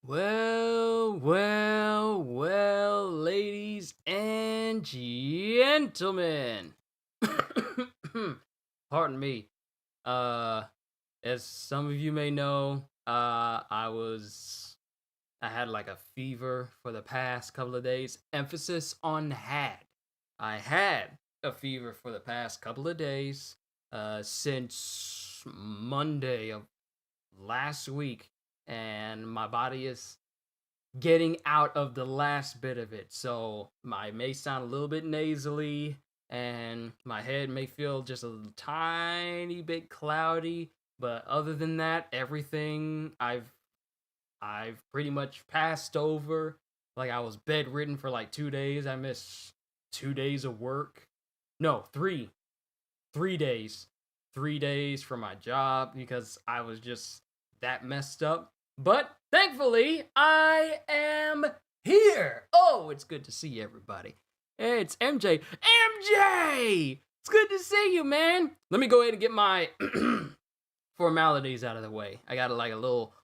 Well, ladies and gentlemen. Pardon me. Uh, as some of you may know, I had like a fever for the past couple of days. Emphasis on had. I had a fever for the past couple of days, since Monday of last week, and my body is getting out of the last bit of it. So I may sound a little bit nasally and my head may feel just a tiny bit cloudy, but other than that, everything I've pretty much passed over. Like I was bedridden for like 2 days. I missed 2 days of work. No, 3. 3 days. 3 days from my job because I was just that messed up. But thankfully, I am here. Oh, it's good to see everybody. Hey, it's MJ. MJ! It's good to see you, man. Let me go ahead and get my formalities out of the way. I got like a little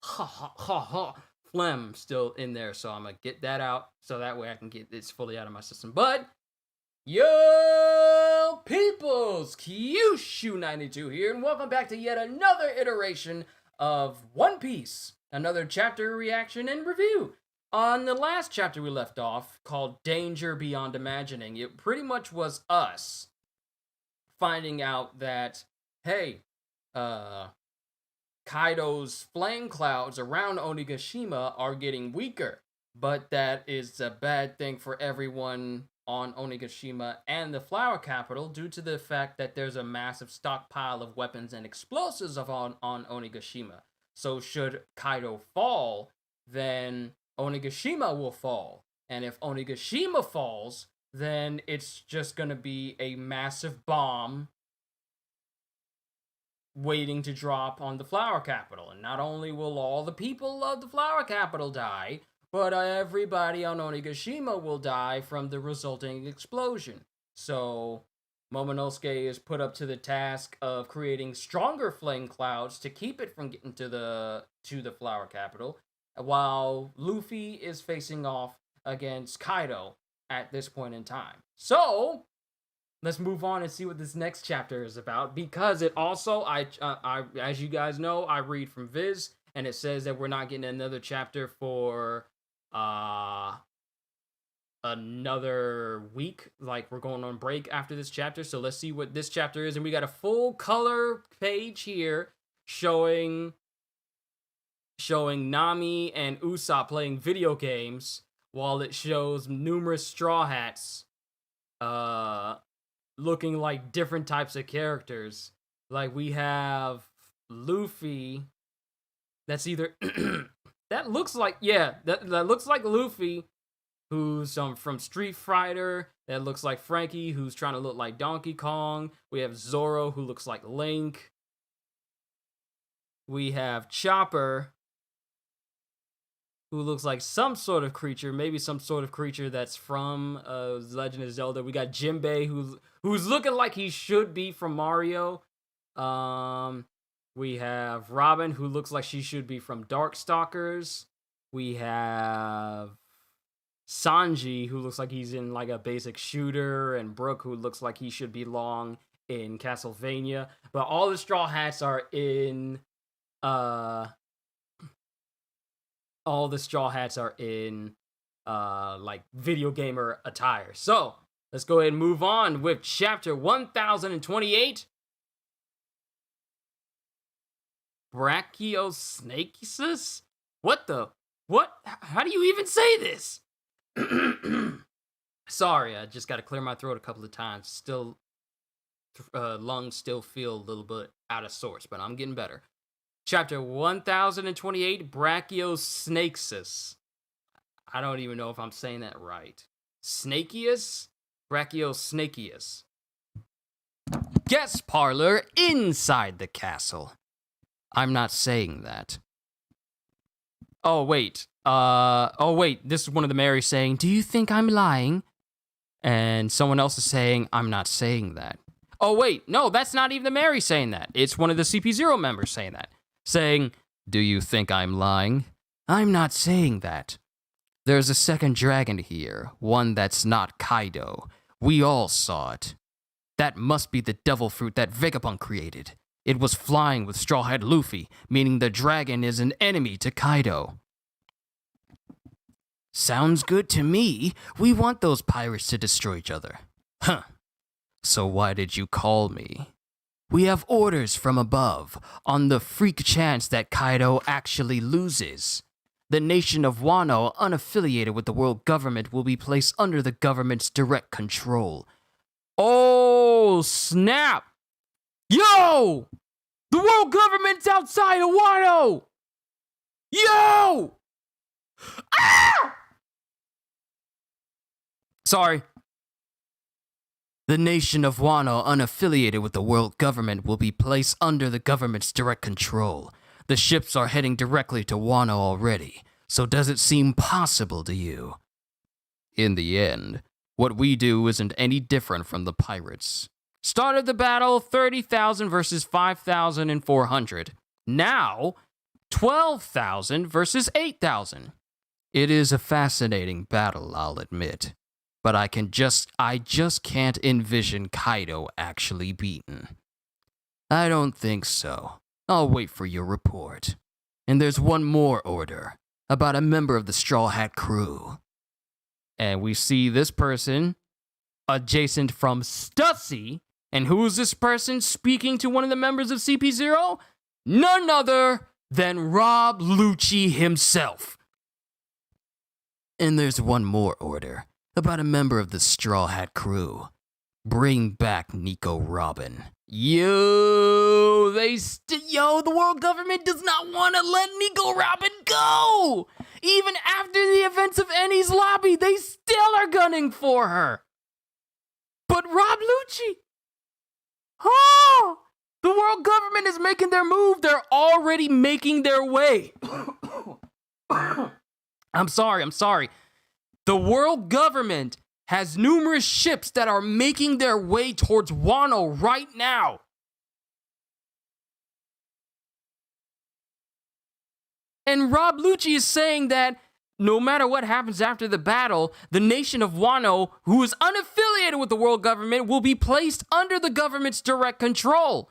phlegm still in there, so I'm gonna get that out so that way I can get this fully out of my system. But yo, peoples, Kyushu92 here, and welcome back to yet another iteration of One Piece, another chapter reaction and review. On the last chapter we left off, called Danger Beyond Imagining, it pretty much was us finding out that, hey, Kaido's flame clouds around Onigashima are getting weaker, but that is a bad thing for everyone on Onigashima and the Flower Capital due to the fact that there's a massive stockpile of weapons and explosives on Onigashima. So should Kaido fall, then Onigashima will fall. And if Onigashima falls, then it's just gonna be a massive bomb waiting to drop on the Flower Capital. And not only will all the people of the Flower Capital die, but everybody on Onigashima will die from the resulting explosion. So Momonosuke is put up to the task of creating stronger flame clouds to keep it from getting to the Flower Capital, while Luffy is facing off against Kaido at this point in time. So let's move on and see what this next chapter is about, because it also, I as you guys know, I read from Viz, and it says that we're not getting another chapter for another week. Like, we're going on break after this chapter, so let's see what this chapter is. And we got a full color page here showing Nami and Usopp playing video games, while it shows numerous Straw Hats looking like different types of characters. Like, we have Luffy. That's either that looks like, yeah, that looks like Luffy, who's from Street Fighter. That looks like Frankie, who's trying to look like Donkey Kong. We have Zoro, who looks like Link. We have Chopper, who looks like some sort of creature, maybe some sort of creature that's from Legend of Zelda. We got Jinbei, who's looking like he should be from Mario. We have Robin, who looks like she should be from Darkstalkers. We have Sanji, who looks like he's in like a basic shooter, and Brook, who looks like he should belong in Castlevania. But all the Straw Hats are in like video gamer attire. So let's go ahead and move on with chapter 1028. Brachiosnakesis? What? How do you even say this? Sorry, I just got to clear my throat a couple of times. Still, lungs still feel a little bit out of sorts, but I'm getting better. Chapter 1028, Brachiosnakesis. I don't even know if I'm saying that right. Snakeus? Brachiosnakeus. Guest parlor inside the castle. I'm not saying that. Oh, wait. This is one of the Marys saying, "Do you think I'm lying?" And someone else is saying, "I'm not saying that." Oh, wait. No, that's not even the Mary saying that. It's one of the CP0 members saying that. Saying, "Do you think I'm lying?" I'm not saying that. There's a second dragon here, one that's not Kaido. We all saw it. That must be the devil fruit that Vegapunk created. It was flying with Straw Hat Luffy, meaning the dragon is an enemy to Kaido. Sounds good to me. We want those pirates to destroy each other. Huh. So why did you call me? We have orders from above on the freak chance that Kaido actually loses. The nation of Wano, unaffiliated with the world government, will be placed under the government's direct control. Oh, snap! Yo! The world government's outside of Wano! Yo! Ah! Sorry. The nation of Wano, unaffiliated with the world government, will be placed under the government's direct control. The ships are heading directly to Wano already, so does it seem possible to you? In the end, what we do isn't any different from the pirates. Started the battle 30,000 versus 5,400. Now, 12,000 versus 8,000. It is a fascinating battle, I'll admit. But I just can't envision Kaido actually beaten. I don't think so. I'll wait for your report. And there's one more order, about a member of the Straw Hat crew. And we see this person, adjacent from Stussy. And who is this person speaking to one of the members of CP0? None other than Rob Lucci himself. And there's one more order, about a member of the Straw Hat crew. Bring back Nico Robin. Yo, the world government does not want to let Nico Robin go! Even after the events of Enies Lobby, they still are gunning for her! But Rob Lucci... Oh! The world government is making their move. They're already making their way. I'm sorry. The world government has numerous ships that are making their way towards Wano right now. And Rob Lucci is saying that no matter what happens after the battle, the nation of Wano, who is unaffiliated with the world government, will be placed under the government's direct control.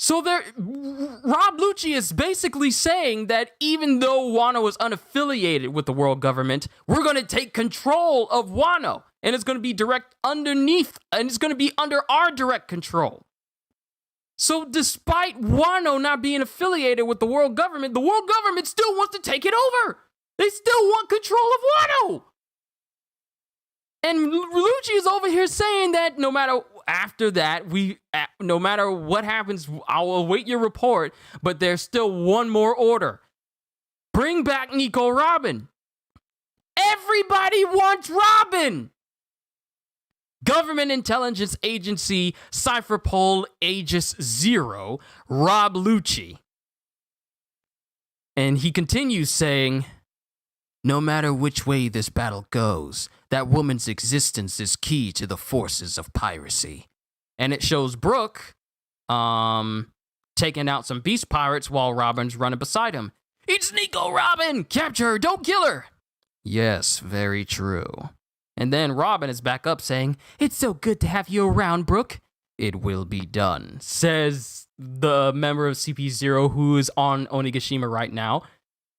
So Rob Lucci is basically saying that even though Wano is unaffiliated with the world government, we're going to take control of Wano. And it's going to be it's going to be under our direct control. So despite Wano not being affiliated with the world government still wants to take it over. They still want control of Wano. And Lucci is over here saying that no matter what happens, I'll await your report, but there's still one more order. Bring back Nico Robin. Everybody wants Robin. Government Intelligence Agency, Cypherpol Aegis Zero, Rob Lucci. And he continues saying, no matter which way this battle goes, that woman's existence is key to the forces of piracy. And it shows Brook, taking out some beast pirates while Robin's running beside him. It's Nico Robin! Capture her, don't kill her! Yes, very true. And then Robin is back up saying, it's so good to have you around, Brook. It will be done, says the member of CP0 who is on Onigashima right now.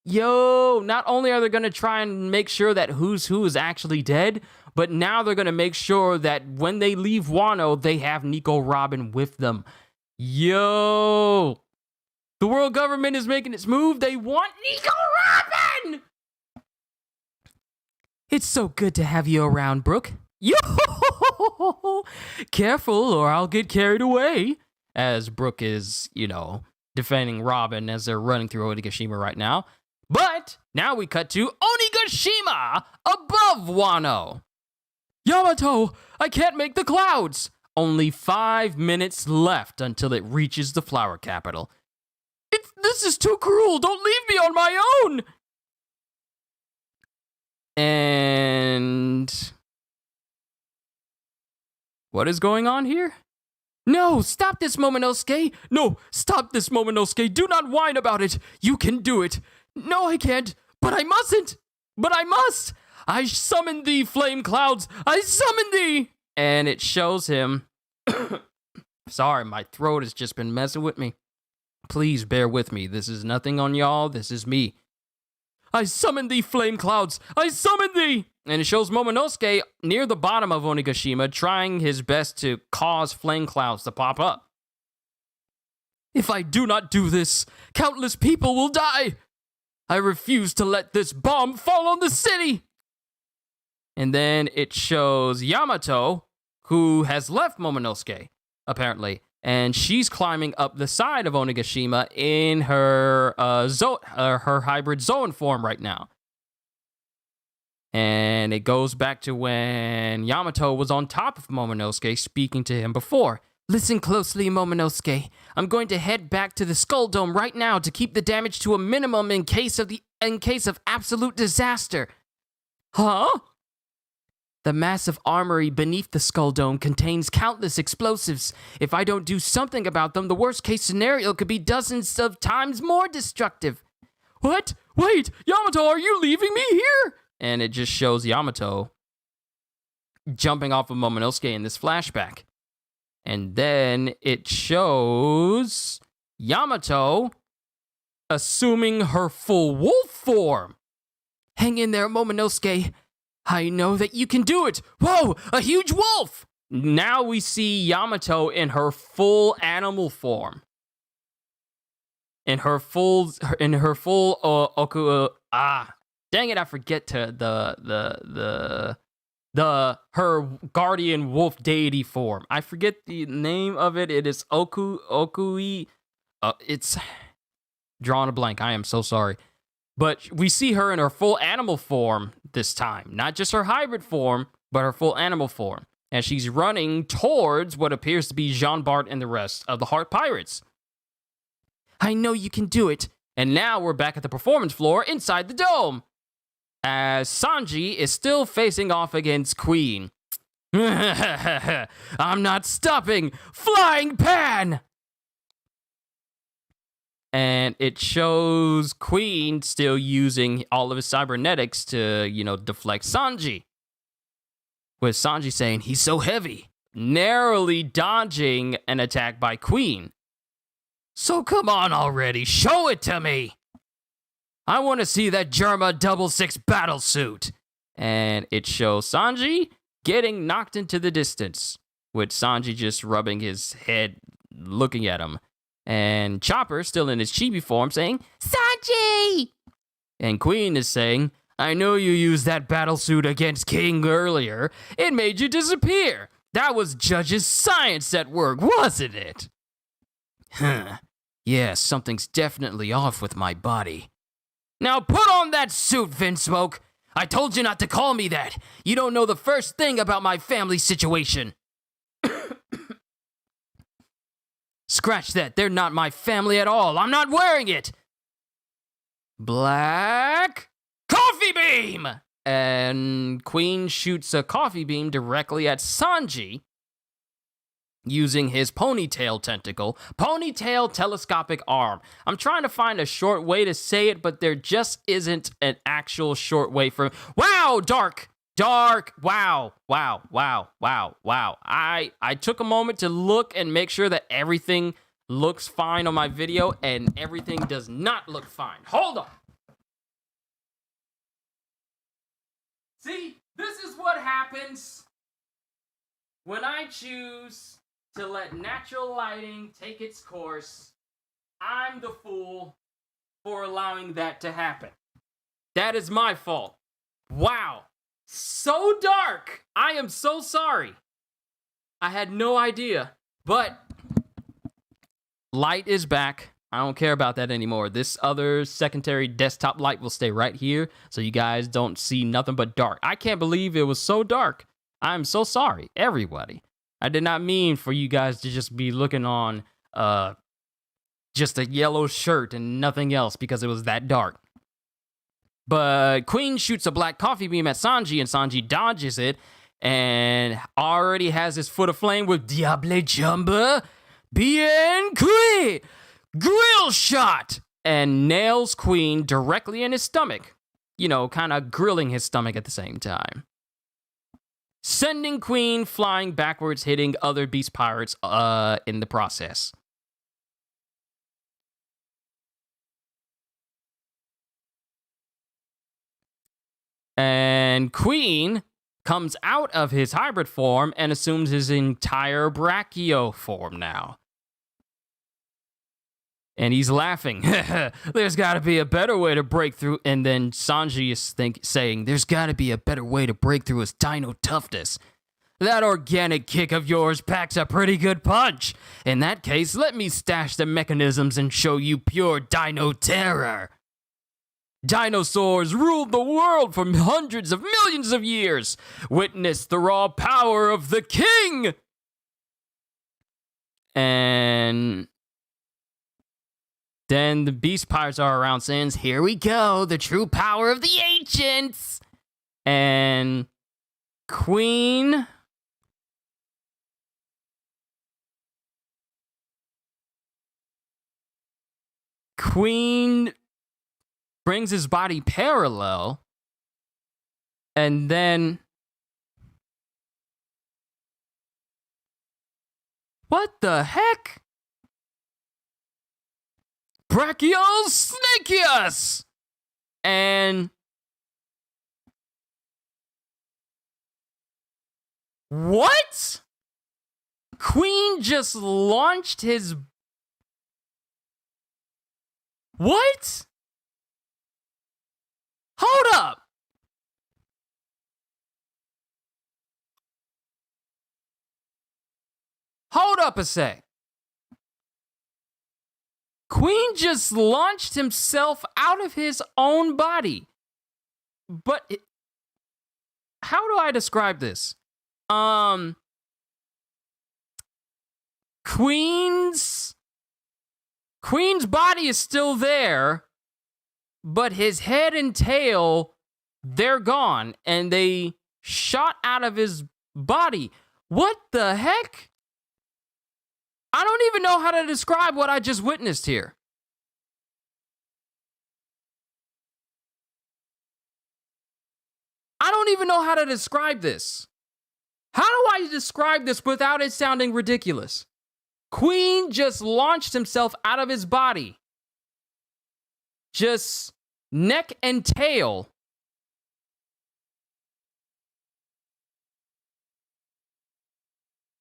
Yo, not only are they going to try and make sure that who's who is actually dead, but now they're going to make sure that when they leave Wano, they have Nico Robin with them. Yo, the world government is making its move. They want Nico Robin! It's so good to have you around, Brook. Yo! Careful or I'll get carried away. As Brook is, defending Robin as they're running through Onigashima right now. But now we cut to Onigashima above Wano. Yamato, I can't make the clouds. Only 5 minutes left until it reaches the flower capital. This is too cruel. Don't leave me on my own. And what is going on here? No, stop this, Momonosuke. No, stop this, Momonosuke. Do not whine about it. You can do it. No, I can't. But I mustn't. But I must. I summon thee, flame clouds. I summon thee. And it shows him. Sorry, my throat has just been messing with me. Please bear with me. This is nothing on y'all. This is me. I summon thee, flame clouds. I summon thee. And it shows Momonosuke near the bottom of Onigashima trying his best to cause flame clouds to pop up. If I do not do this, countless people will die. I refuse to let this bomb fall on the city. And then it shows Yamato, who has left Momonosuke, apparently. And she's climbing up the side of Onigashima in her her hybrid Zoan form right now. And it goes back to when Yamato was on top of Momonosuke speaking to him before. Listen closely, Momonosuke. I'm going to head back to the Skull Dome right now to keep the damage to a minimum in case of absolute disaster. Huh? The massive armory beneath the Skull Dome contains countless explosives. If I don't do something about them, the worst case scenario could be dozens of times more destructive. What? Wait, Yamato, are you leaving me here? And it just shows Yamato jumping off of Momonosuke in this flashback. And then it shows Yamato assuming her full wolf form. Hang in there, Momonosuke. I know that you can do it. Whoa, a huge wolf! Now we see Yamato in her full animal form. In her full dang it, I forget to her guardian wolf deity form. I forget the name of it. It is Okui. It's drawing a blank. I am so sorry. But we see her in her full animal form this time. Not just her hybrid form, but her full animal form. And she's running towards what appears to be Jean Bart and the rest of the Heart Pirates. I know you can do it. And now we're back at the performance floor inside the dome, as Sanji is still facing off against Queen. I'm not stopping! Flying Pan! And it shows Queen still using all of his cybernetics to, deflect Sanji. With Sanji saying, he's so heavy, narrowly dodging an attack by Queen. So come on already, show it to me! I want to see that Germa 66 battle suit. And it shows Sanji getting knocked into the distance, with Sanji just rubbing his head, looking at him. And Chopper, still in his chibi form, saying, Sanji! And Queen is saying, I know you used that battle suit against King earlier. It made you disappear. That was Judge's science at work, wasn't it? Huh. Yeah, something's definitely off with my body. Now put on that suit, Vinsmoke. I told you not to call me that. You don't know the first thing about my family situation. Scratch that. They're not my family at all. I'm not wearing it. Black coffee beam! And Queen shoots a coffee beam directly at Sanji using his ponytail telescopic arm. I'm trying to find a short way to say it, but there just isn't an actual short way for... Wow, dark! Wow. I took a moment to look and make sure that everything looks fine on my video, and everything does not look fine. Hold on. See, this is what happens when I choose to let natural lighting take its course. I'm the fool for allowing that to happen. That is my fault. Wow. So dark! I am so sorry. I had no idea. But light is back. I don't care about that anymore. This other secondary desktop light will stay right here, so you guys don't see nothing but dark. I can't believe it was so dark. I'm so sorry, everybody. I did not mean for you guys to just be looking on just a yellow shirt and nothing else because it was that dark. But Queen shoots a black coffee beam at Sanji, and Sanji dodges it and already has his foot aflame with Diable Jumba Bien Kui! Grill shot! and nails Queen directly in his stomach. You know, kind of grilling his stomach at the same time. Sending Queen flying backwards, hitting other beast pirates in the process. And Queen comes out of his hybrid form and assumes his entire brachio form now. And he's laughing. There's got to be a better way to break through. And then Sanji is saying, there's got to be a better way to break through his dino toughness. That organic kick of yours packs a pretty good punch. In that case, let me stash the mechanisms and show you pure dino terror. Dinosaurs ruled the world for hundreds of millions of years. Witness the raw power of the king. And then the beast pirates are around saying, here we go, the true power of the ancients. And Queen brings his body parallel, and then what the heck? Brachiosnakeus! And what? Queen just launched his... What? Hold up. Hold up a sec. Queen just launched himself out of his own body. But how do I describe this? Queen's body is still there, but his head and tail, they're gone, and they shot out of his body. What the heck? I don't even know how to describe what I just witnessed here. I don't even know how to describe this. How do I describe this without it sounding ridiculous? Queen just launched himself out of his body. Just neck and tail.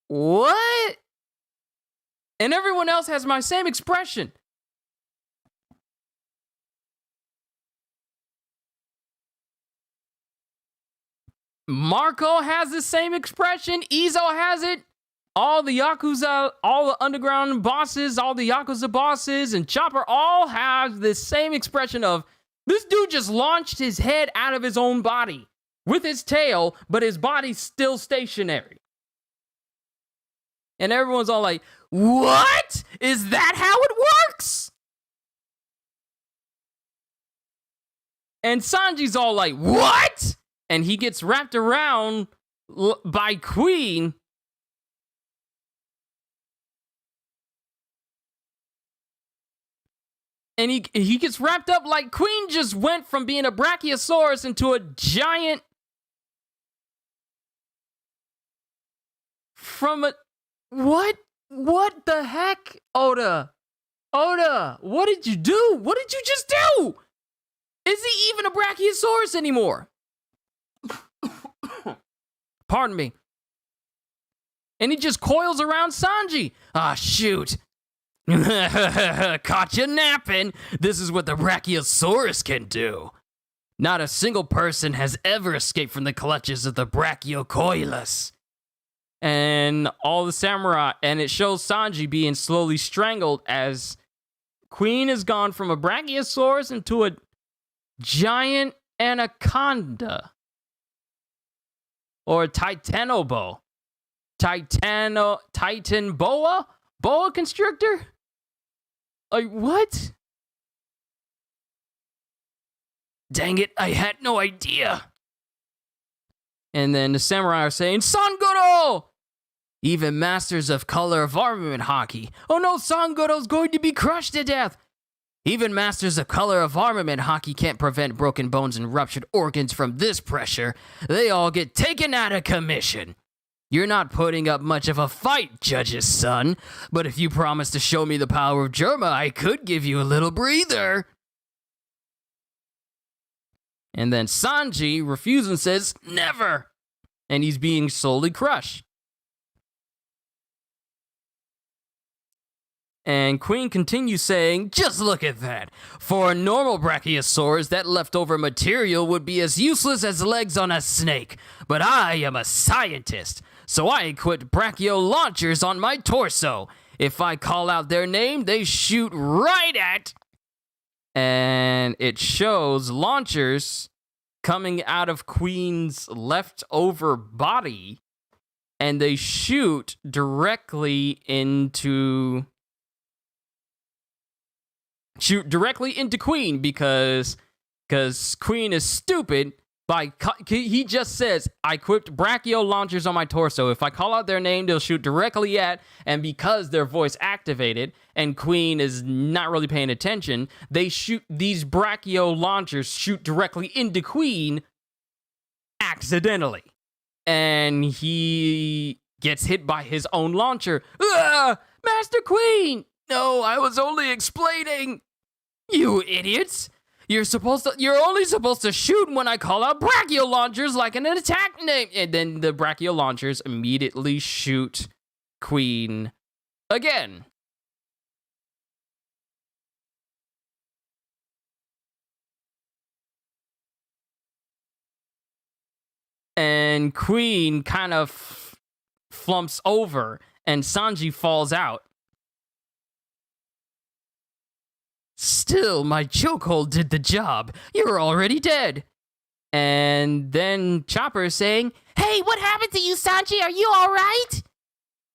What? And everyone else has my same expression. Marco has the same expression. Izo has it. All the Yakuza, all the underground bosses, all the Yakuza bosses, and Chopper all have this same expression of, this dude just launched his head out of his own body with his tail, but his body's still stationary. And everyone's all like, what? Is that how it works? And Sanji's all like, what? And he gets wrapped around by Queen. And he gets wrapped up like Queen just went from being a Brachiosaurus into a giant... From a... What? What the heck, Oda? Oda, what did you do? What did you just do? Is he even a Brachiosaurus anymore? Pardon me. And he just coils around Sanji. Ah, shoot. Caught you napping. This is what the Brachiosaurus can do. Not a single person has ever escaped from the clutches of the Brachiocoilus. And all the samurai, and it shows Sanji being slowly strangled as Queen has gone from a Brachiosaurus into a giant anaconda. Or Titanobo. Titan boa? Boa constrictor? Like, what? Dang it, I had no idea. And then the samurai are saying, Sangoro! Even masters of color of armament hockey. Oh no, Sangoro's going to be crushed to death. Even masters of color of armament hockey can't prevent broken bones and ruptured organs from this pressure. They all get taken out of commission. You're not putting up much of a fight, Judge's son, but if you promise to show me the power of Germa, I could give you a little breather. And then Sanji refuses and says, never! And he's being slowly crushed. And Queen continues saying, just look at that. For a normal Brachiosaurus, that leftover material would be as useless as legs on a snake. But I am a scientist, so I equipped brachio launchers on my torso. If I call out their name, they shoot right at... And it shows launchers coming out of Queen's leftover body, and they shoot directly into Queen because Queen is stupid. He just says, I equipped brachio launchers on my torso. If I call out their name, they'll shoot directly at, and because they're voice activated and Queen is not really paying attention, these brachio launchers shoot directly into Queen accidentally. And he gets hit by his own launcher. Master Queen! No, I was only explaining. You idiots! You're only supposed to shoot when I call out brachio launchers like an attack name. And then the brachio launchers immediately shoot Queen again. And Queen kind of flumps over, and Sanji falls out. Still, my chokehold did the job. You're already dead. And then Chopper is saying, hey, what happened to you, Sanji? Are you all right?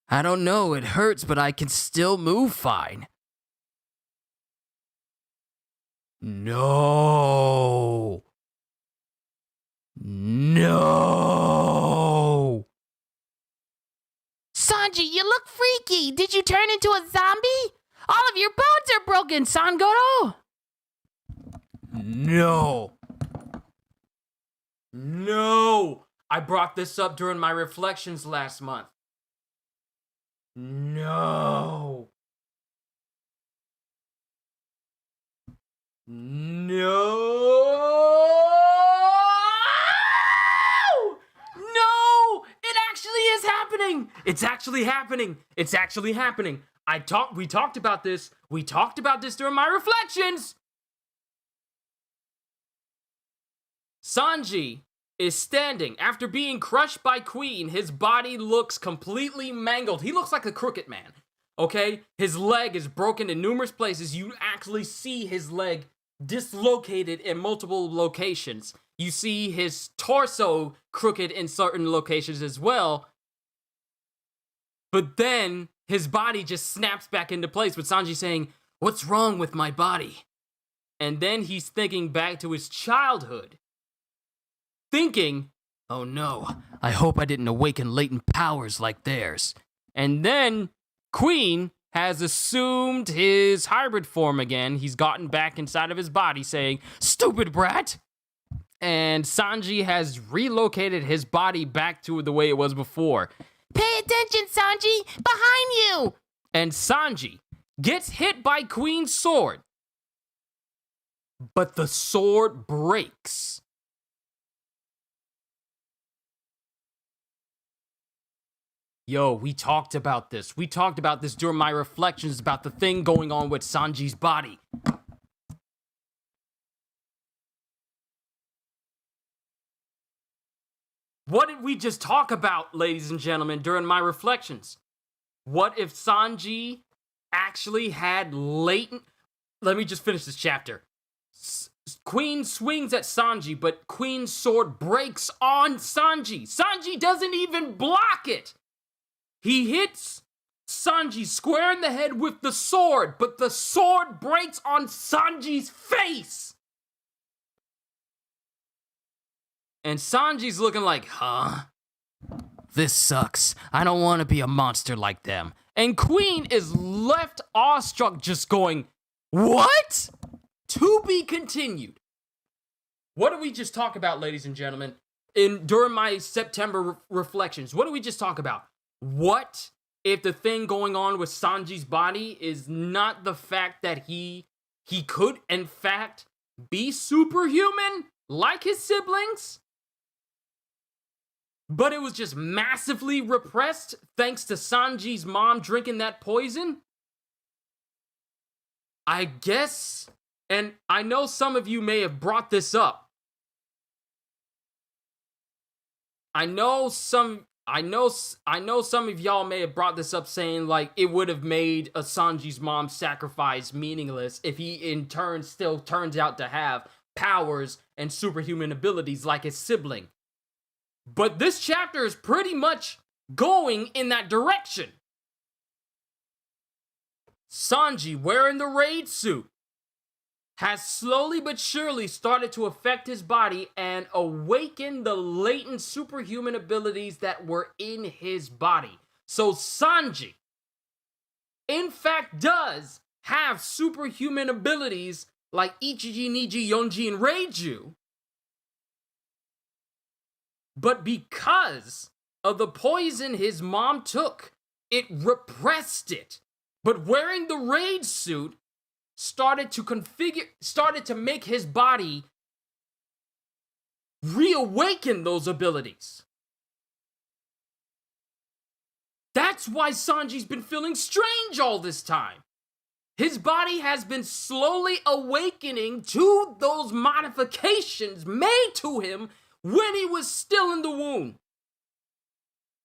I don't know. It hurts, but I can still move fine. No. No. Sanji, you look freaky. Did you turn into a zombie? All of your bones are broken, Sangoro! No. No! I brought this up during my reflections last month. No. No! No! It actually is happening! It's actually happening! It's actually happening! We talked about this. We talked about this during my reflections. Sanji is standing after being crushed by Queen. His body looks completely mangled. He looks like a crooked man. Okay? His leg is broken in numerous places. You actually see his leg dislocated in multiple locations. You see his torso crooked in certain locations as well. But then his body just snaps back into place with Sanji saying, what's wrong with my body? And then he's thinking back to his childhood. Thinking, oh no, I hope I didn't awaken latent powers like theirs. And then Queen has assumed his hybrid form again. He's gotten back inside of his body saying, stupid brat! And Sanji has relocated his body back to the way it was before. Pay attention, Sanji! Behind you! And Sanji gets hit by Queen's sword. But the sword breaks. Yo, we talked about this. We talked about this during my reflections about the thing going on with Sanji's body. What did we just talk about, ladies and gentlemen, during my reflections? What if Sanji actually had latent... Let me just finish this chapter. Queen swings at Sanji, but Queen's sword breaks on Sanji. Sanji doesn't even block it. He hits Sanji square in the head with the sword, but the sword breaks on Sanji's face. And Sanji's looking like, huh? This sucks. I don't want to be a monster like them. And Queen is left awestruck just going, what? To be continued. What did we just talk about, ladies and gentlemen? During my September reflections, what did we just talk about? What if the thing going on with Sanji's body is not the fact that he could, in fact, be superhuman like his siblings, but it was just massively repressed thanks to Sanji's mom drinking that poison? I guess, and I know some of you may have brought this up. I know some of y'all may have brought this up, saying like it would have made a Sanji's mom's sacrifice meaningless if he in turn still turns out to have powers and superhuman abilities like his sibling. But this chapter is pretty much going in that direction. Sanji, wearing the raid suit, has slowly but surely started to affect his body and awaken the latent superhuman abilities that were in his body. So Sanji, in fact, does have superhuman abilities like Ichiji, Niji, Yonji, and Reiju. But because of the poison his mom took, it repressed it. But wearing the raid suit started to make his body reawaken those abilities. That's why Sanji's been feeling strange all this time. His body has been slowly awakening to those modifications made to him when he was still in the womb.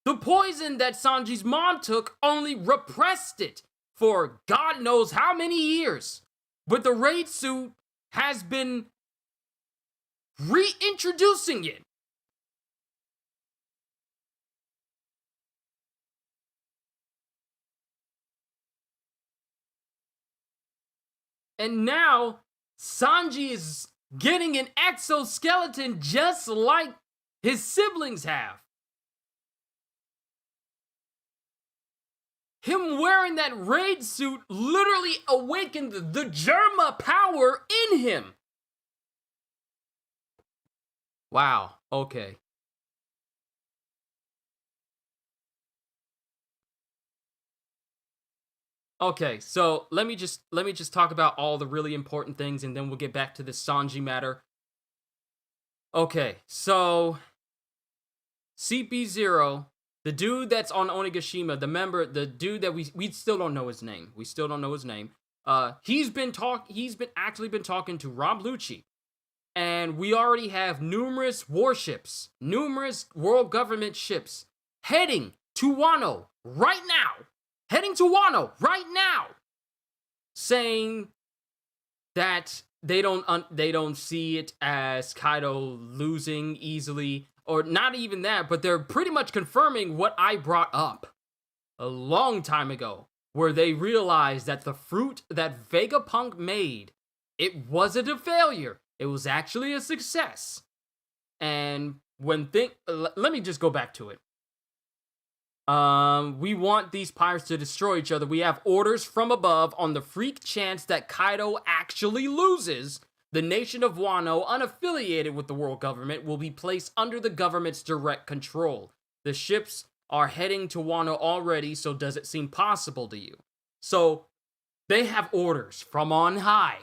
The poison that Sanji's mom took only repressed it for God knows how many years. But the raid suit has been reintroducing it. And now Sanji is getting an exoskeleton just like his siblings have. Him wearing that raid suit literally awakened the Germa power in him. Wow, okay. Okay, so let me just talk about all the really important things and then we'll get back to the Sanji matter. Okay, so CP0, the dude that's on Onigashima, the dude that we still don't know his name. He's been actually been talking to Rob Lucci. And we already have numerous warships, numerous world government ships heading to Wano right now. Saying that they don't see it as Kaido losing easily, or not even that, but they're pretty much confirming what I brought up a long time ago, where they realized that the fruit that Vegapunk made, it wasn't a failure. It was actually a success. And let me just go back to it. We want these pirates to destroy each other. We have orders from above on the freak chance that Kaido actually loses. The nation of Wano, unaffiliated with the world government, will be placed under the government's direct control. The ships are heading to Wano already, so does it seem possible to you? So, they have orders from on high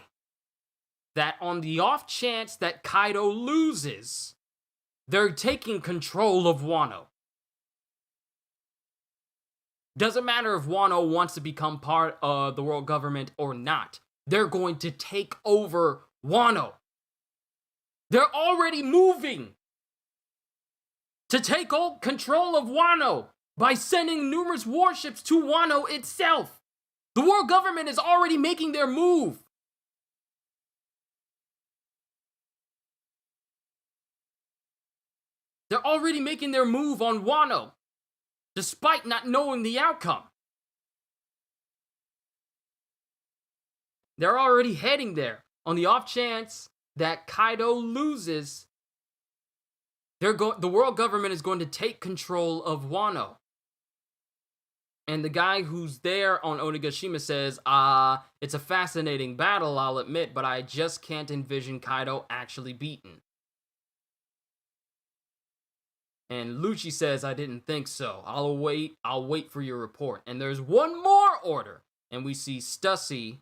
that on the off chance that Kaido loses, they're taking control of Wano. Doesn't matter if Wano wants to become part of the world government or not. They're going to take over Wano. They're already moving to take control of Wano by sending numerous warships to Wano itself. The world government is already making their move. They're already making their move on Wano, despite not knowing the outcome. They're already heading there. On the off chance that Kaido loses, the world government is going to take control of Wano. And the guy who's there on Onigashima says, it's a fascinating battle, I'll admit, but I just can't envision Kaido actually beaten. And Lucci says, I didn't think so. I'll wait for your report. And there's one more order. And we see Stussy.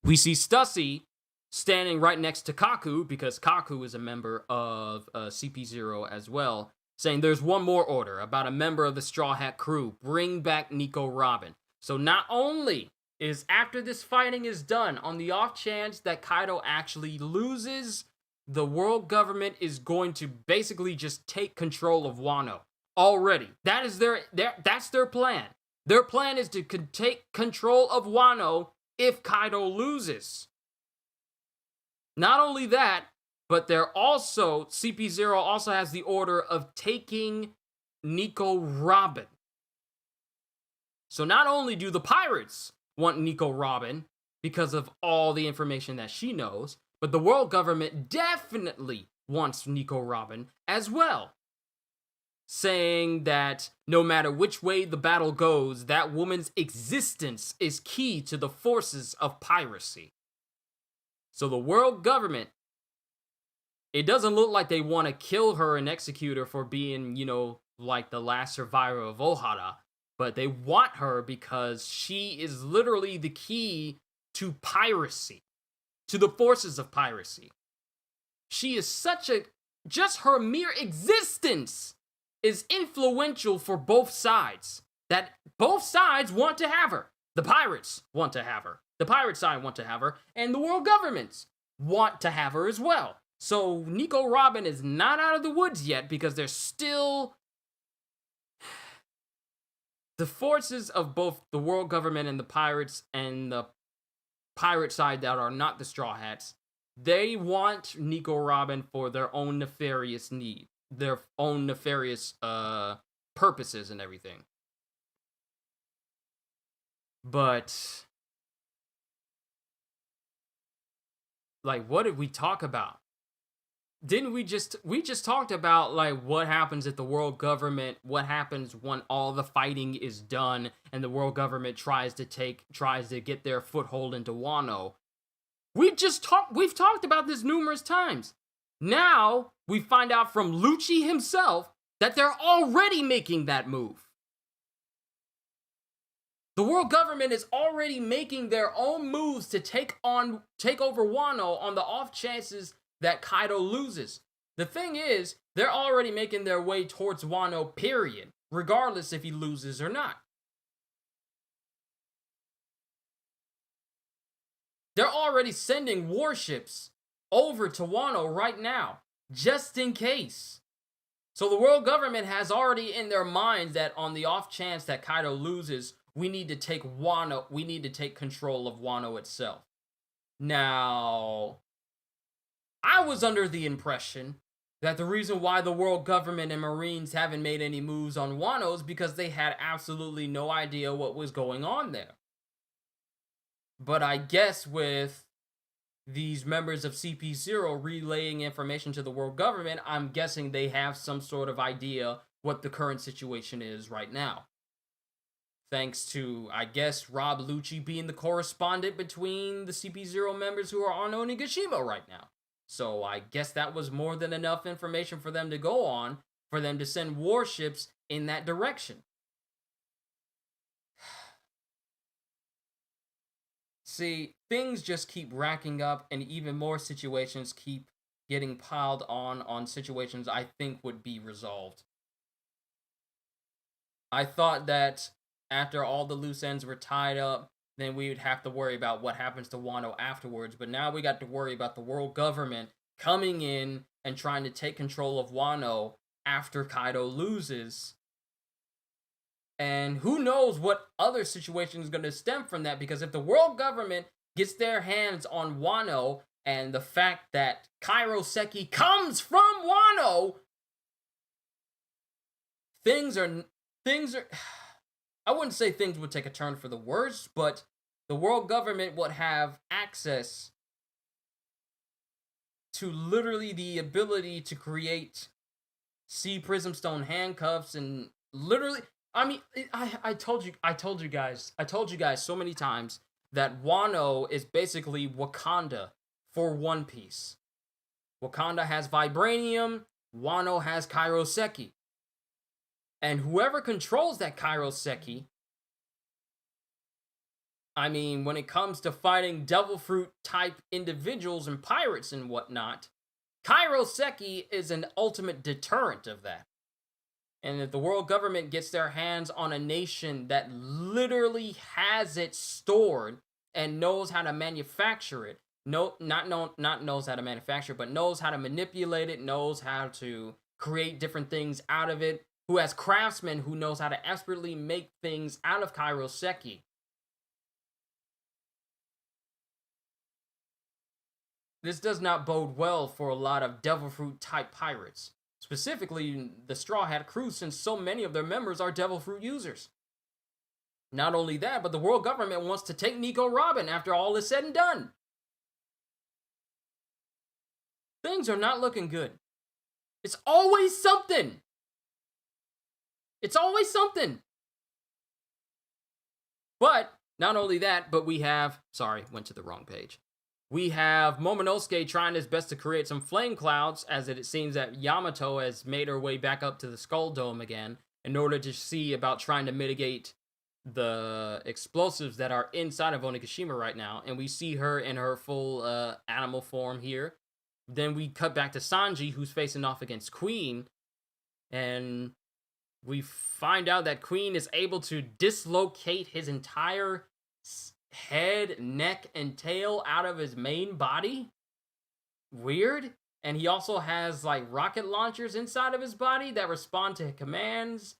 We see Stussy standing right next to Kaku, because Kaku is a member of CP0 as well, saying there's one more order about a member of the Straw Hat crew. Bring back Nico Robin. So not only is after this fighting is done, on the off chance that Kaido actually loses, the world government is going to basically just take control of Wano already. That's their plan. Their plan is to take control of Wano if Kaido loses. Not only that, but CP0 also has the order of taking Nico Robin. So not only do the pirates want Nico Robin because of all the information that she knows, but the world government definitely wants Nico Robin as well. Saying that no matter which way the battle goes, that woman's existence is key to the forces of piracy. So the world government, it doesn't look like they want to kill her and execute her for being, like the last survivor of Ohara, but they want her because she is literally the key to piracy, to the forces of piracy. She is just her mere existence is influential for both sides. That both sides want to have her. The pirates want to have her. The pirate side want to have her. And the world governments want to have her as well. So Nico Robin is not out of the woods yet because there's still the forces of both the world government and the pirates and the pirate side that are not the Straw Hats. They want Nico Robin for their own nefarious need. Their own nefarious purposes and everything. But like, what did we talk about? Didn't we just talked about like what happens if the world government, what happens when all the fighting is done and the world government tries to get their foothold into Wano. We've talked about this numerous times. Now we find out from Lucci himself that they're already making that move. The world government is already making their own moves to take over Wano on the off chances that Kaido loses. The thing is, they're already making their way towards Wano, period, regardless if he loses or not. They're already sending warships over to Wano right now, just in case. So the world government has already in their minds that on the off chance that Kaido loses, we need to take control of Wano itself. Now, I was under the impression that the reason why the world government and Marines haven't made any moves on Wano is because they had absolutely no idea what was going on there. But I guess with these members of CP0 relaying information to the world government, I'm guessing they have some sort of idea what the current situation is right now. Thanks to, I guess, Rob Lucci being the correspondent between the CP0 members who are on Onigashima right now. So I guess that was more than enough information for them to go on, for them to send warships in that direction. See, things just keep racking up, and even more situations keep getting piled on situations I think would be resolved. I thought that after all the loose ends were tied up, then we would have to worry about what happens to Wano afterwards. But now we got to worry about the world government coming in and trying to take control of Wano after Kaido loses. And who knows what other situation is going to stem from that, because if the world government gets their hands on Wano and the fact that Kairoseki comes from Wano, things are I wouldn't say things would take a turn for the worse, but the world government would have access to literally the ability to create see Prism Stone handcuffs and literally. I mean, I told you guys so many times that Wano is basically Wakanda for One Piece. Wakanda has vibranium, Wano has Kairoseki. And whoever controls that Kairoseki, I mean, when it comes to fighting Devil Fruit type individuals and pirates and whatnot, Kairoseki is an ultimate deterrent of that. And if the world government gets their hands on a nation that literally has it stored and knows how to manufacture it, not knows how to manufacture, but knows how to manipulate it, knows how to create different things out of it, who has craftsmen who knows how to expertly make things out of Kairoseki. This does not bode well for a lot of Devil Fruit type pirates. Specifically, the Straw Hat crew, since so many of their members are Devil Fruit users. Not only that, but the world government wants to take Nico Robin after all is said and done. Things are not looking good. It's always something. It's always something. But, not only that, but we have... Sorry, went to the wrong page. We have Momonosuke trying his best to create some flame clouds, as it seems that Yamato has made her way back up to the Skull Dome again, in order to see about trying to mitigate the explosives that are inside of Onigashima right now. And we see her in her full animal form here. Then we cut back to Sanji, who's facing off against Queen. And we find out that Queen is able to dislocate his entire head, neck, and tail out of his main body. Weird. And he also has like rocket launchers inside of his body that respond to commands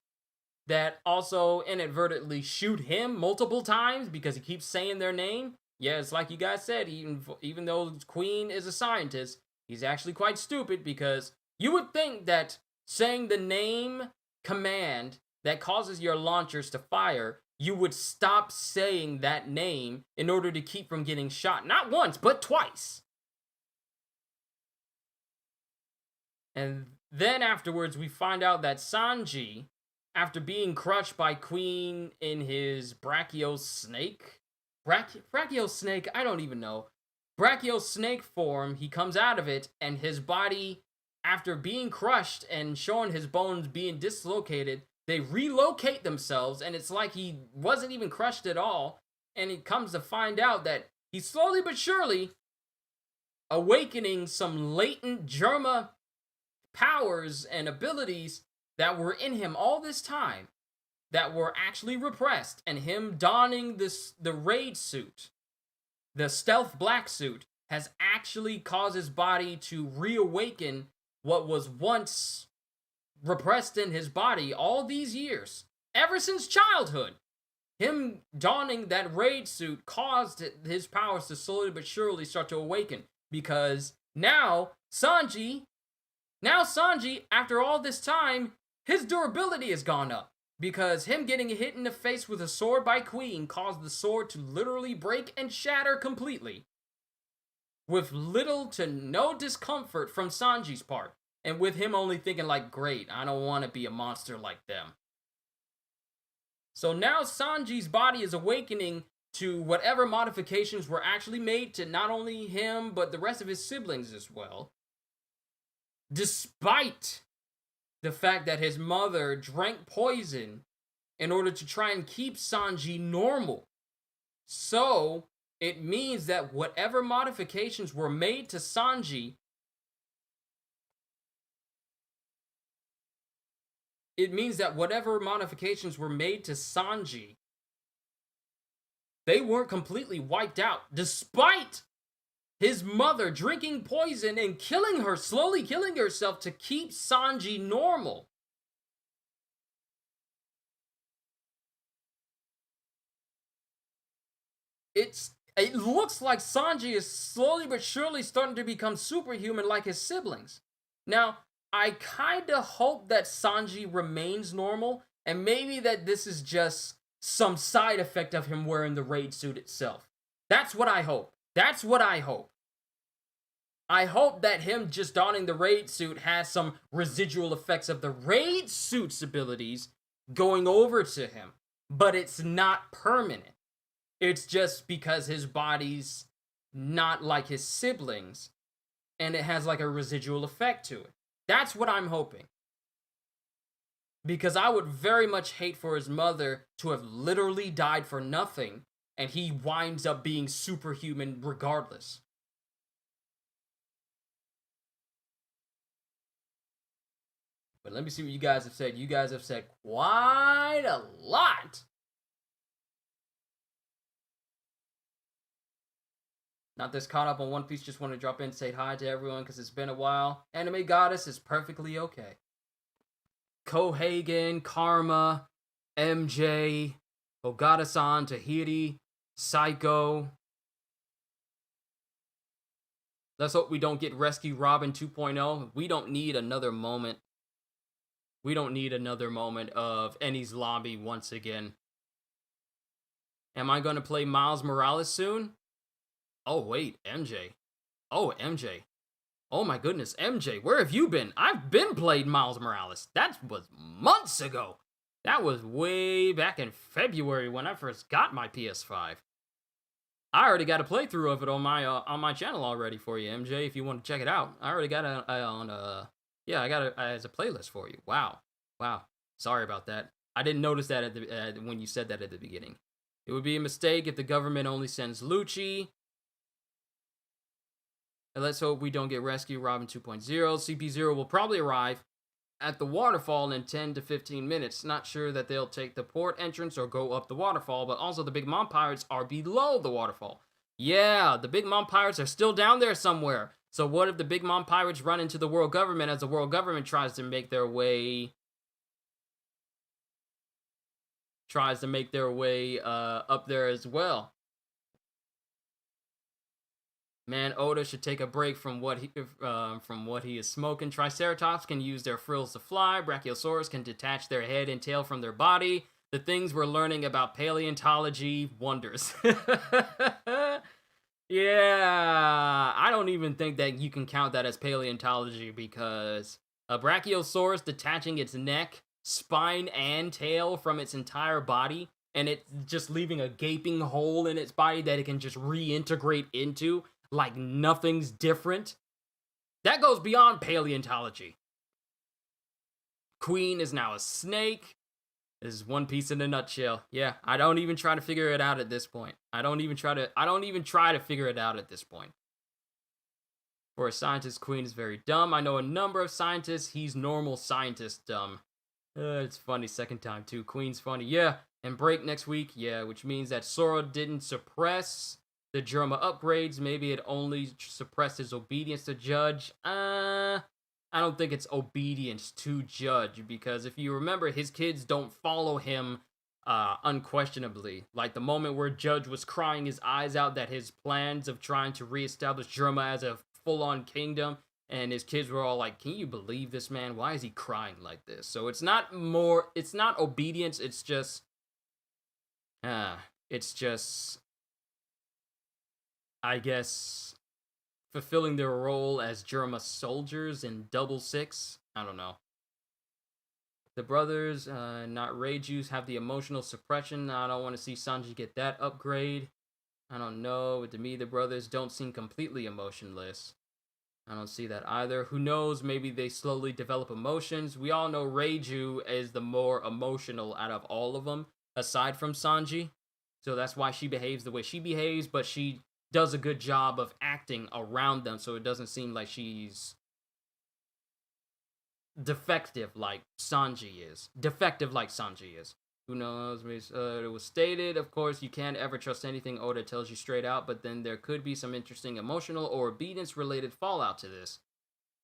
that also inadvertently shoot him multiple times because he keeps saying their name. Yeah, it's like you guys said, even though Queen is a scientist, he's actually quite stupid, because you would think that saying the name command that causes your launchers to fire, you would stop saying that name in order to keep from getting shot. Not once, but twice. And then afterwards, we find out that Sanji, after being crushed by Queen in his Brachio snake, I don't even know. Brachio snake form, he comes out of it, and his body, after being crushed and showing his bones being dislocated, they relocate themselves, and it's like he wasn't even crushed at all. And he comes to find out that he's slowly but surely awakening some latent Germa powers and abilities that were in him all this time, that were actually repressed. And him donning the raid suit, the stealth black suit, has actually caused his body to reawaken what was once repressed in his body all these years, ever since childhood. Him donning that raid suit caused his powers to slowly but surely start to awaken, because now Sanji, after all this time, his durability has gone up, because him getting hit in the face with a sword by Queen caused the sword to literally break and shatter completely, with little to no discomfort from Sanji's part. And with him only thinking like, great, I don't want to be a monster like them. So now Sanji's body is awakening to whatever modifications were actually made to not only him, but the rest of his siblings as well. Despite the fact that his mother drank poison in order to try and keep Sanji normal. So it means that whatever modifications were made to Sanji, they weren't completely wiped out, despite his mother drinking poison and killing her, slowly killing herself to keep Sanji normal. It looks like Sanji is slowly but surely starting to become superhuman like his siblings. Now, I kinda hope that Sanji remains normal, and maybe that this is just some side effect of him wearing the raid suit itself. That's what I hope. I hope that him just donning the raid suit has some residual effects of the raid suit's abilities going over to him, but it's not permanent. It's just because his body's not like his siblings, and it has like a residual effect to it. That's what I'm hoping. Because I would very much hate for his mother to have literally died for nothing, and he winds up being superhuman regardless. But let me see what you guys have said. You guys have said quite a lot. Not this caught up on One Piece, just want to drop in and say hi to everyone because it's been a while. Anime Goddess is perfectly okay. Kohagen, Karma, MJ, Ogata-san, Tahiri, Psycho. Let's hope we don't get Rescue Robin 2.0. We don't need another moment. We don't need another moment of Eni's lobby once again. Am I going to play Miles Morales soon? Oh, wait, MJ. Oh, MJ. Oh my goodness, MJ, where have you been? I've been playing Miles Morales. That was months ago. That was way back in February when I first got my PS5. I already got a playthrough of it on my channel already for you, MJ. If you want to check it out, I already got it I got it as a playlist for you. Wow. Sorry about that. I didn't notice that when you said that at the beginning. It would be a mistake if the government only sends Lucci. And let's hope we don't get Rescue Robin 2.0. CP0 will probably arrive at the waterfall in 10 to 15 minutes. Not sure that they'll take the port entrance or go up the waterfall, but also the Big Mom Pirates are below the waterfall. Yeah, the Big Mom Pirates are still down there somewhere. So what if the Big Mom Pirates run into the world government as the world government tries to make their way up there as well? Man, Oda should take a break from what he is smoking. Triceratops can use their frills to fly. Brachiosaurus can detach their head and tail from their body. The things we're learning about paleontology wonders. Yeah, I don't even think that you can count that as paleontology because a Brachiosaurus detaching its neck, spine, and tail from its entire body, and it's just leaving a gaping hole in its body that it can just reintegrate into like nothing's different. That goes beyond paleontology. Queen is now a snake. This is One Piece in a nutshell. Yeah, I don't even try to figure it out at this point. I don't even try to figure it out at this point. For a scientist, Queen is very dumb. I know a number of scientists. He's normal scientist dumb. It's funny second time too. Queen's funny. Yeah, and break next week. Yeah, which means that Sora didn't suppress the Germa upgrades. Maybe it only suppressed his obedience to Judge. I don't think it's obedience to Judge, because if you remember, his kids don't follow him unquestionably. Like the moment where Judge was crying his eyes out that his plans of trying to reestablish Germa as a full-on kingdom, and his kids were all like, can you believe this man? Why is he crying like this? So it's not obedience, it's just I guess, fulfilling their role as Germa soldiers in Double Six. I don't know. The brothers, not Reijus, have the emotional suppression. I don't want to see Sanji get that upgrade. I don't know. To me, the brothers don't seem completely emotionless. I don't see that either. Who knows? Maybe they slowly develop emotions. We all know Reiju is the more emotional out of all of them, aside from Sanji. So that's why she behaves the way she behaves, but she does a good job of acting around them, so it doesn't seem like she's defective like Sanji is. Who knows? It was stated, of course, you can't ever trust anything Oda tells you straight out, but then there could be some interesting emotional or obedience-related fallout to this.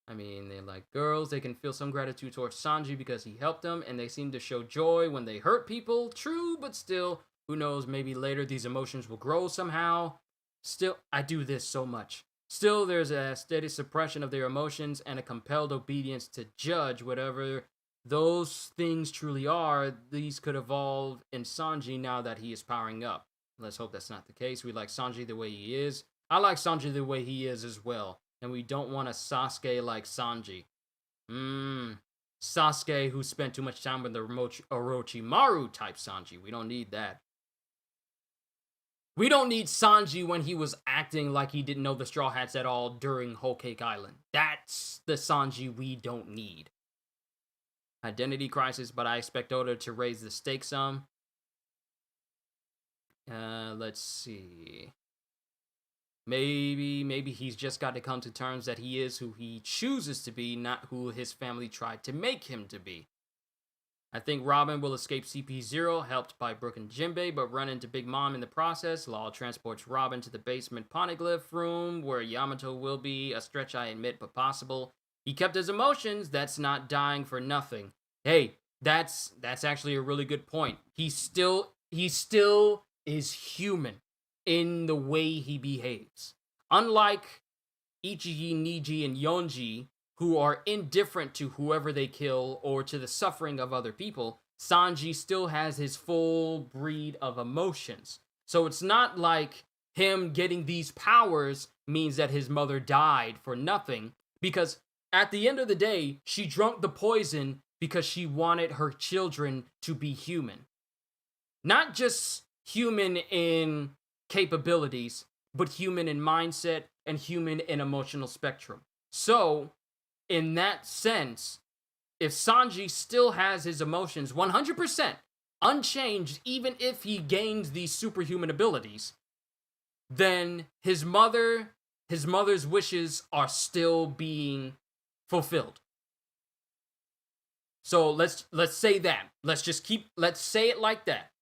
I mean, they like girls, they can feel some gratitude towards Sanji because he helped them, and they seem to show joy when they hurt people. True, but still, who knows, maybe later these emotions will grow somehow. Still, I do this so much. Still, there's a steady suppression of their emotions and a compelled obedience to Judge. Whatever those things truly are, these could evolve in Sanji now that he is powering up. Let's hope that's not the case. We like Sanji the way he is. I like Sanji the way he is as well. And we don't want a Sasuke like Sanji. Sasuke who spent too much time with the Orochimaru type Sanji. We don't need that. We don't need Sanji when he was acting like he didn't know the Straw Hats at all during Whole Cake Island. That's the Sanji we don't need. Identity crisis, but I expect Oda to raise the stakes some. Let's see. Maybe he's just got to come to terms that he is who he chooses to be, not who his family tried to make him to be. I think Robin will escape CP0, helped by Brook and Jinbei, but run into Big Mom in the process. Law transports Robin to the basement poneglyph room, where Yamato will be. A stretch, I admit, but possible. He kept his emotions. That's not dying for nothing. Hey, that's actually a really good point. He still is human in the way he behaves. Unlike Ichigi, Niji, and Yonji, who are indifferent to whoever they kill or to the suffering of other people, Sanji still has his full breed of emotions. So it's not like him getting these powers means that his mother died for nothing, because at the end of the day, she drank the poison because she wanted her children to be human. Not just human in capabilities, but human in mindset and human in emotional spectrum. So, in that sense, if Sanji still has his emotions 100% unchanged, even if he gains these superhuman abilities, then his mother's wishes are still being fulfilled. So let's say that. Let's say it like that.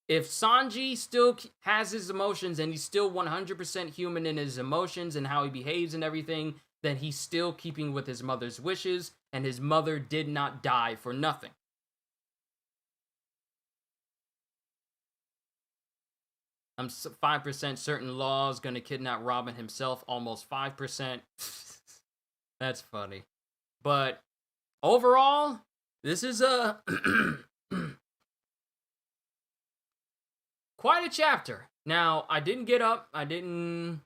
If Sanji still has his emotions and he's still 100% human in his emotions and how he behaves and everything, then he's still keeping with his mother's wishes, and his mother did not die for nothing. I'm 5% certain Law's gonna kidnap Robin himself, almost 5%. That's funny. But overall, this is a quite a chapter. Now, I didn't get up. I didn't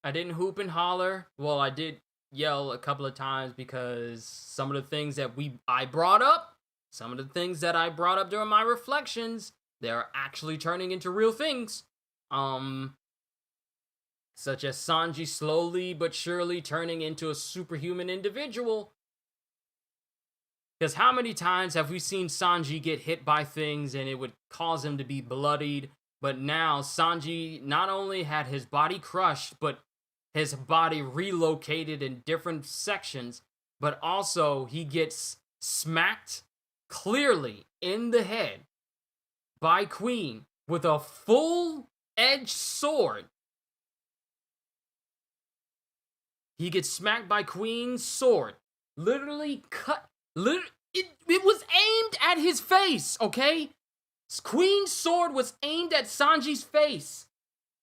hoop and holler. Well, I did yell a couple of times because some of the things that I brought up during my reflections, they're actually turning into real things. Such as Sanji slowly but surely turning into a superhuman individual. Because how many times have we seen Sanji get hit by things and it would cause him to be bloodied? But now Sanji not only had his body crushed, but his body relocated in different sections, but also he gets smacked clearly in the head by Queen with a full-edged sword. He gets smacked by Queen's sword. Literally cut. It was aimed at his face, okay? Queen's sword was aimed at Sanji's face.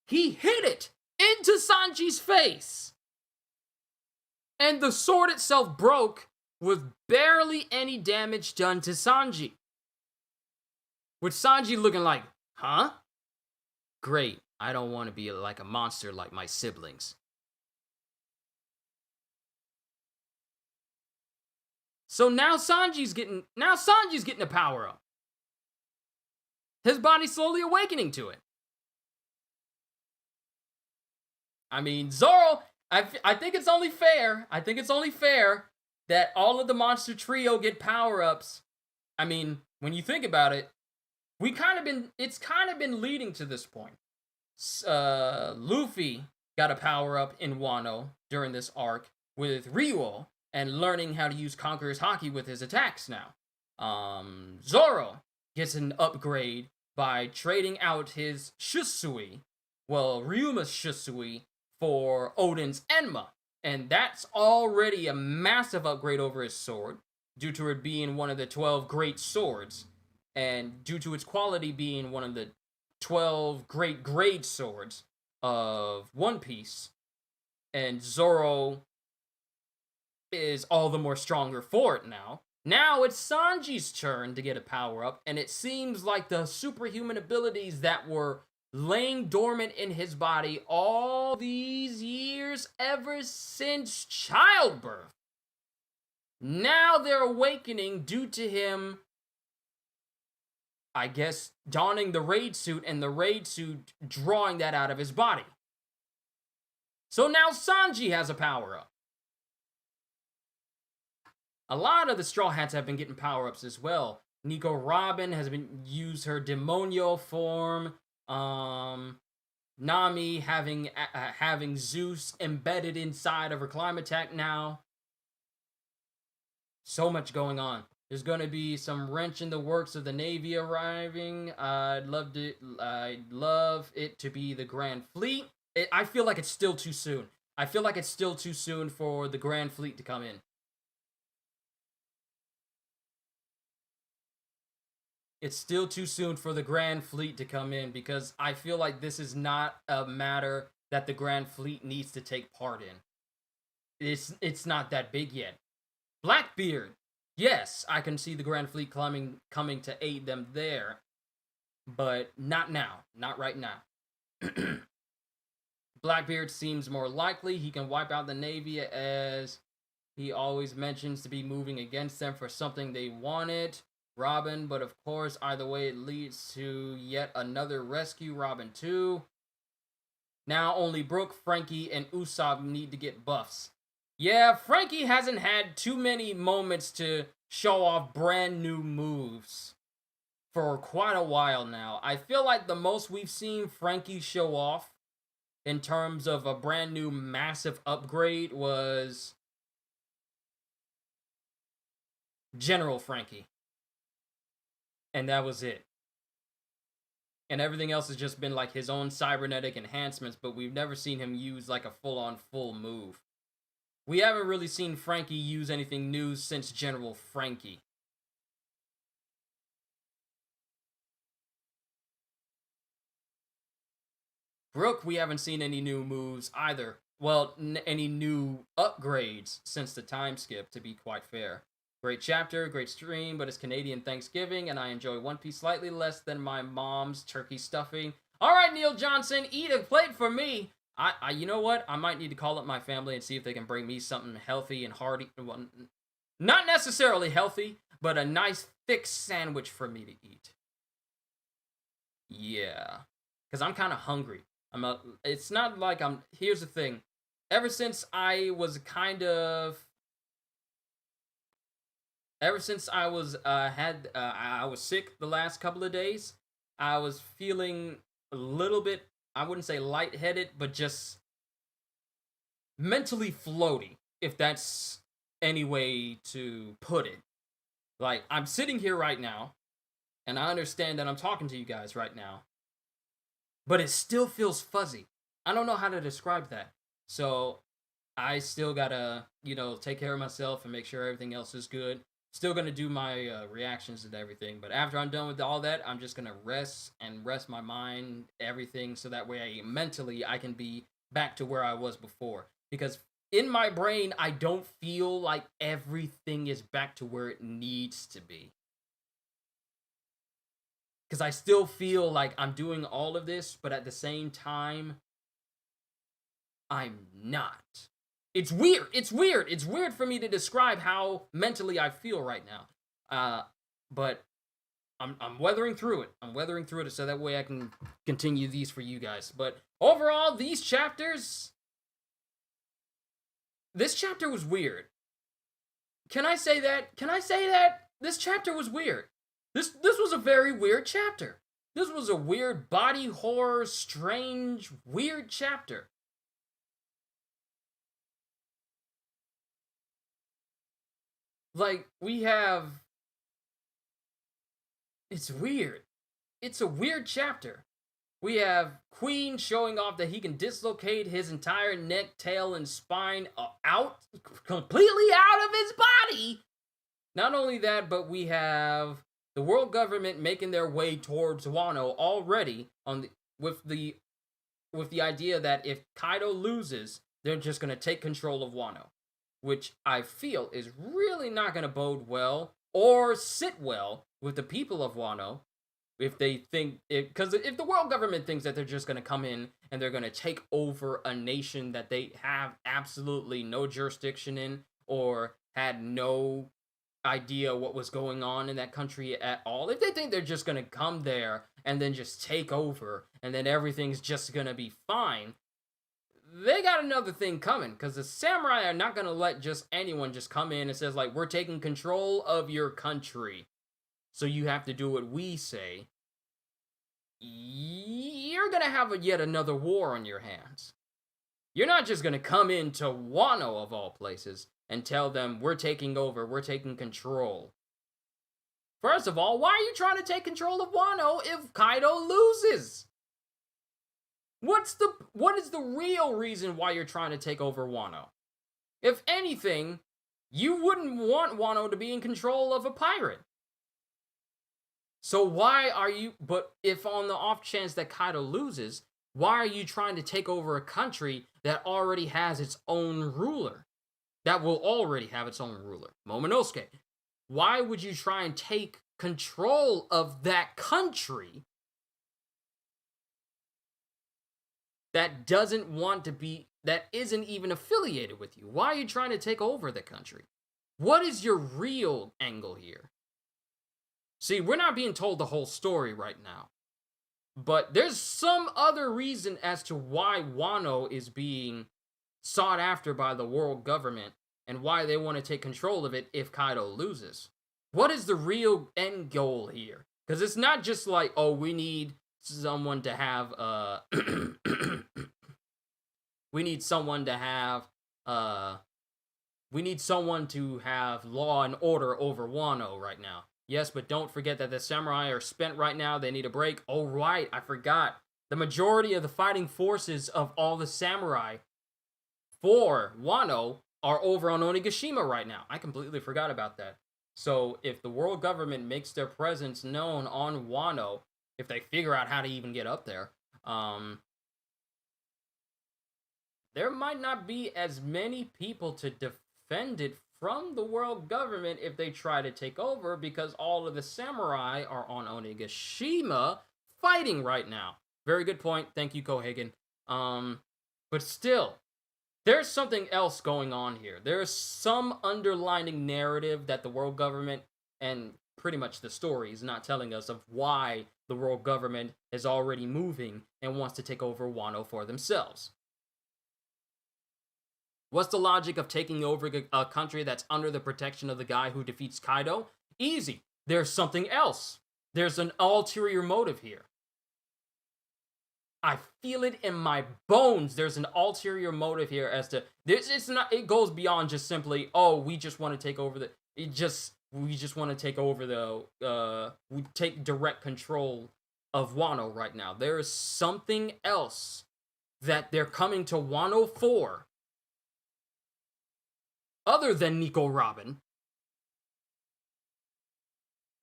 He hit it into Sanji's face. And the sword itself broke with barely any damage done to Sanji. With Sanji looking like, huh? Great, I don't want to be like a monster like my siblings. So now Sanji's getting a power up. His body's slowly awakening to it. I mean, Zoro, I think it's only fair. I think it's only fair that all of the monster trio get power-ups. I mean, when you think about it, it's kind of been leading to this point. Luffy got a power-up in Wano during this arc with Ryuo and learning how to use Conqueror's Haki with his attacks now. Zoro gets an upgrade by trading out his Ryuma's Shusui, for Oden's Enma. And that's already a massive upgrade over his sword, due to it being one of the 12 great swords, and due to its quality being one of the 12 great grade swords of One Piece. And Zoro is all the more stronger for it now. Now it's Sanji's turn to get a power-up, and it seems like the superhuman abilities that were laying dormant in his body all these years ever since childbirth. Now they're awakening due to him, I guess, donning the raid suit and the raid suit drawing that out of his body. So now Sanji has a power-up. A lot of the Straw Hats have been getting power-ups as well. Nico Robin has been used her demonio form. Nami having Zeus embedded inside of her climate tech now. So much going on. There's going to be some wrench in the works of the Navy arriving. I'd love it to be the Grand Fleet. I feel like it's still too soon. I feel like it's still too soon for the Grand Fleet to come in. It's still too soon for the Grand Fleet to come in because I feel like this is not a matter that the Grand Fleet needs to take part in. It's not that big yet. Blackbeard, yes, I can see the Grand Fleet coming to aid them there, but not now, not right now. Blackbeard seems more likely. He can wipe out the Navy, as he always mentions, to be moving against them for something they wanted. Robin, but of course, either way, it leads to yet another rescue. Robin 2. Now only Brooke, Frankie, and Usopp need to get buffs. Yeah, Frankie hasn't had too many moments to show off brand new moves for quite a while now. I feel like the most we've seen Frankie show off in terms of a brand new massive upgrade was General Frankie. And that was it. And everything else has just been like his own cybernetic enhancements, but we've never seen him use like a full-on full move. We haven't really seen Frankie use anything new since General Frankie. Brooke, we haven't seen any new moves either. Well, any new upgrades since the time skip, to be quite fair. Great chapter, great stream, but it's Canadian Thanksgiving, and I enjoy One Piece slightly less than my mom's turkey stuffing. All right, Neil Johnson, eat a plate for me. You know what? I might need to call up my family and see if they can bring me something healthy and hearty. Well, not necessarily healthy, but a nice thick sandwich for me to eat. Yeah, because I'm kind of hungry. It's not like I'm. Here's the thing. Ever since I was I was sick the last couple of days, I was feeling a little bit, I wouldn't say lightheaded, but just mentally floaty, if that's any way to put it. Like, I'm sitting here right now, and I understand that I'm talking to you guys right now, but it still feels fuzzy. I don't know how to describe that. So, I still gotta, take care of myself and make sure everything else is good. Still gonna do my reactions and everything, but after I'm done with all that, I'm just gonna rest my mind, everything, so that way mentally I can be back to where I was before. Because in my brain, I don't feel like everything is back to where it needs to be. Because I still feel like I'm doing all of this, but at the same time, I'm not. It's weird. It's weird. It's weird for me to describe how mentally I feel right now. But I'm weathering through it. I'm weathering through it so that way I can continue these for you guys. But overall, these chapters, this chapter was weird. Can I say that? Can I say that? This chapter was weird. This was a very weird chapter. This was a weird body horror, strange, weird chapter. Like, we have... It's weird. It's a weird chapter. We have Queen showing off that he can dislocate his entire neck, tail, and spine completely out of his body. Not only that, but we have the world government making their way towards Wano already with the idea that if Kaido loses, they're just going to take control of Wano, which I feel is really not going to bode well or sit well with the people of Wano, if they think it, because if the world government thinks that they're just going to come in and they're going to take over a nation that they have absolutely no jurisdiction in or had no idea what was going on in that country at all, if they think they're just going to come there and then just take over and then everything's just going to be fine, they got another thing coming, because the samurai are not going to let just anyone just come in and says, like, we're taking control of your country, so you have to do what we say. You're going to have yet another war on your hands. You're not just going to come into Wano, of all places, and tell them, we're taking over, we're taking control. First of all, why are you trying to take control of Wano if Kaido loses? What is the real reason why you're trying to take over Wano? If anything, you wouldn't want Wano to be in control of a pirate. So why are you, but if on the off chance that Kaido loses, why are you trying to take over a country that already has its own ruler? That will already have its own ruler, Momonosuke. Why would you try and take control of that country that doesn't want to be, that isn't even affiliated with you? Why are you trying to take over the country? What is your real angle here? See, we're not being told the whole story right now. But there's some other reason as to why Wano is being sought after by the world government and why they want to take control of it if Kaido loses. What is the real end goal here? Because it's not just like, oh, we need someone to have we need someone to have law and order over Wano right now. Yes, but don't forget that the samurai are spent right now. They need a break. Oh, right, I forgot. The majority of the fighting forces of all the samurai for Wano are over on Onigashima right now. I completely forgot about that. So if the world government makes their presence known on Wano, if they figure out how to even get up there, there might not be as many people to defend it from the world government if they try to take over, because all of the samurai are on Onigashima fighting right now. Very good point. Thank you, Kohagen. But still, there's something else going on here. There's some underlining narrative that the world government and pretty much the story is not telling us of why the world government is already moving and wants to take over Wano for themselves. What's the logic of taking over a country that's under the protection of the guy who defeats Kaido? Easy. There's something else. There's an ulterior motive here. I feel it in my bones. There's an ulterior motive here as to this. It's not. It goes beyond just simply, oh, we just want to take over the. We just want to take over the. We take direct control of Wano right now. There is something else that they're coming to Wano for, other than Nico Robin,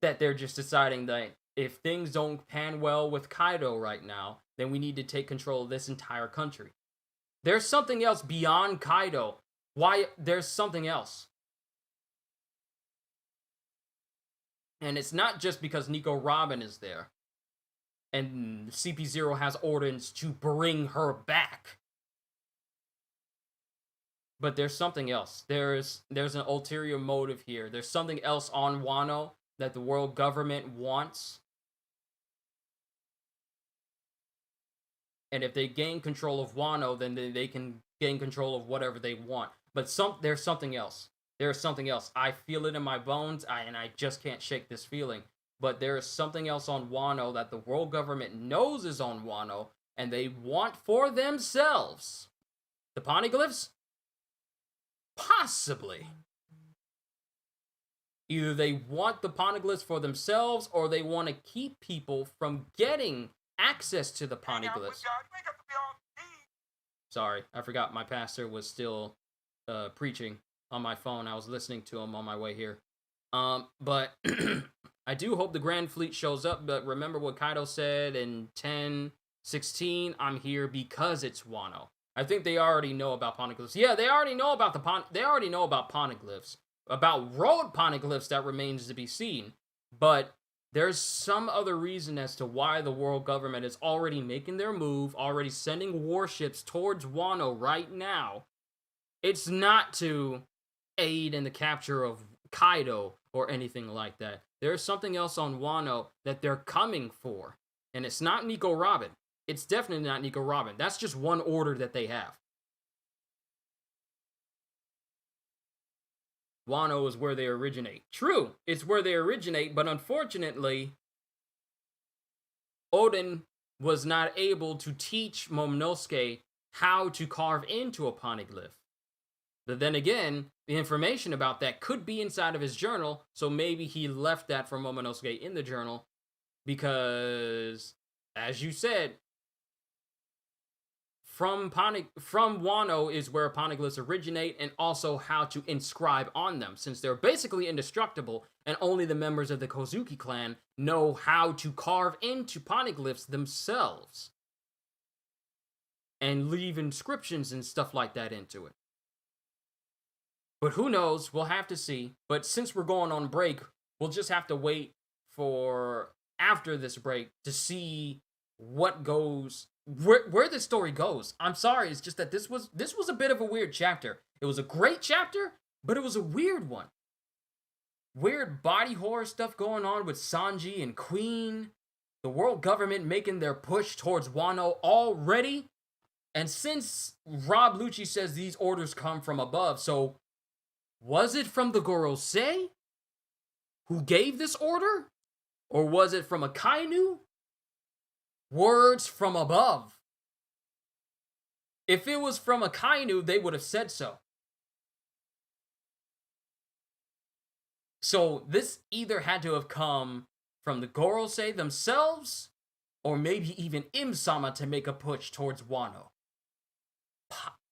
that they're just deciding that if things don't pan well with Kaido right now, then we need to take control of this entire country. There's something else beyond Kaido. Why? There's something else. And it's not just because Nico Robin is there and CP0 has orders to bring her back. But there's something else. There's an ulterior motive here. There's something else on Wano that the world government wants. And if they gain control of Wano, then they can gain control of whatever they want. But there's something else. There's something else. I feel it in my bones, and I just can't shake this feeling. But there is something else on Wano that the world government knows is on Wano, and they want for themselves. The poneglyphs? Possibly. Either they want the poneglyphs for themselves, or they want to keep people from getting access to the poneglyphs. Sorry, I forgot my pastor was still preaching on my phone. I was listening to him on my way here. But I do hope the Grand Fleet shows up. But remember what Kaido said in 10:16. I'm here because it's Wano. I think they already know about poneglyphs. Yeah, they already know about they already know about poneglyphs. About road poneglyphs that remains to be seen. But There's some other reason as to why the world government is already making their move, already sending warships towards Wano right now. It's not to aid in the capture of Kaido or anything like that. There's something else on Wano that they're coming for. And it's not Nico Robin. It's definitely not Nico Robin. That's just one order that they have. Wano is where they originate. True, it's where they originate, but unfortunately, Oden was not able to teach Momonosuke how to carve into a poneglyph. But then again, the information about that could be inside of his journal, so maybe he left that for Momonosuke in the journal because, as you said, from Wano is where poneglyphs originate, and also how to inscribe on them, since they're basically indestructible, and only the members of the Kozuki clan know how to carve into poneglyphs themselves and leave inscriptions and stuff like that into it. But who knows? We'll have to see. But since we're going on break, we'll just have to wait for after this break to see what goes where the story goes. I'm sorry, it's just that this was a bit of a weird chapter. It was a great chapter, but it was a weird one. Weird body horror stuff going on with Sanji and Queen. The world government making their push towards Wano already. And since Rob Lucci says these orders come from above, so was it from the Gorosei who gave this order? Or was it from a Kainu? Words from above. If it was from a Kainu, they would have said so. So this either had to have come from the Gorosei themselves, or maybe even Im-sama to make a push towards Wano.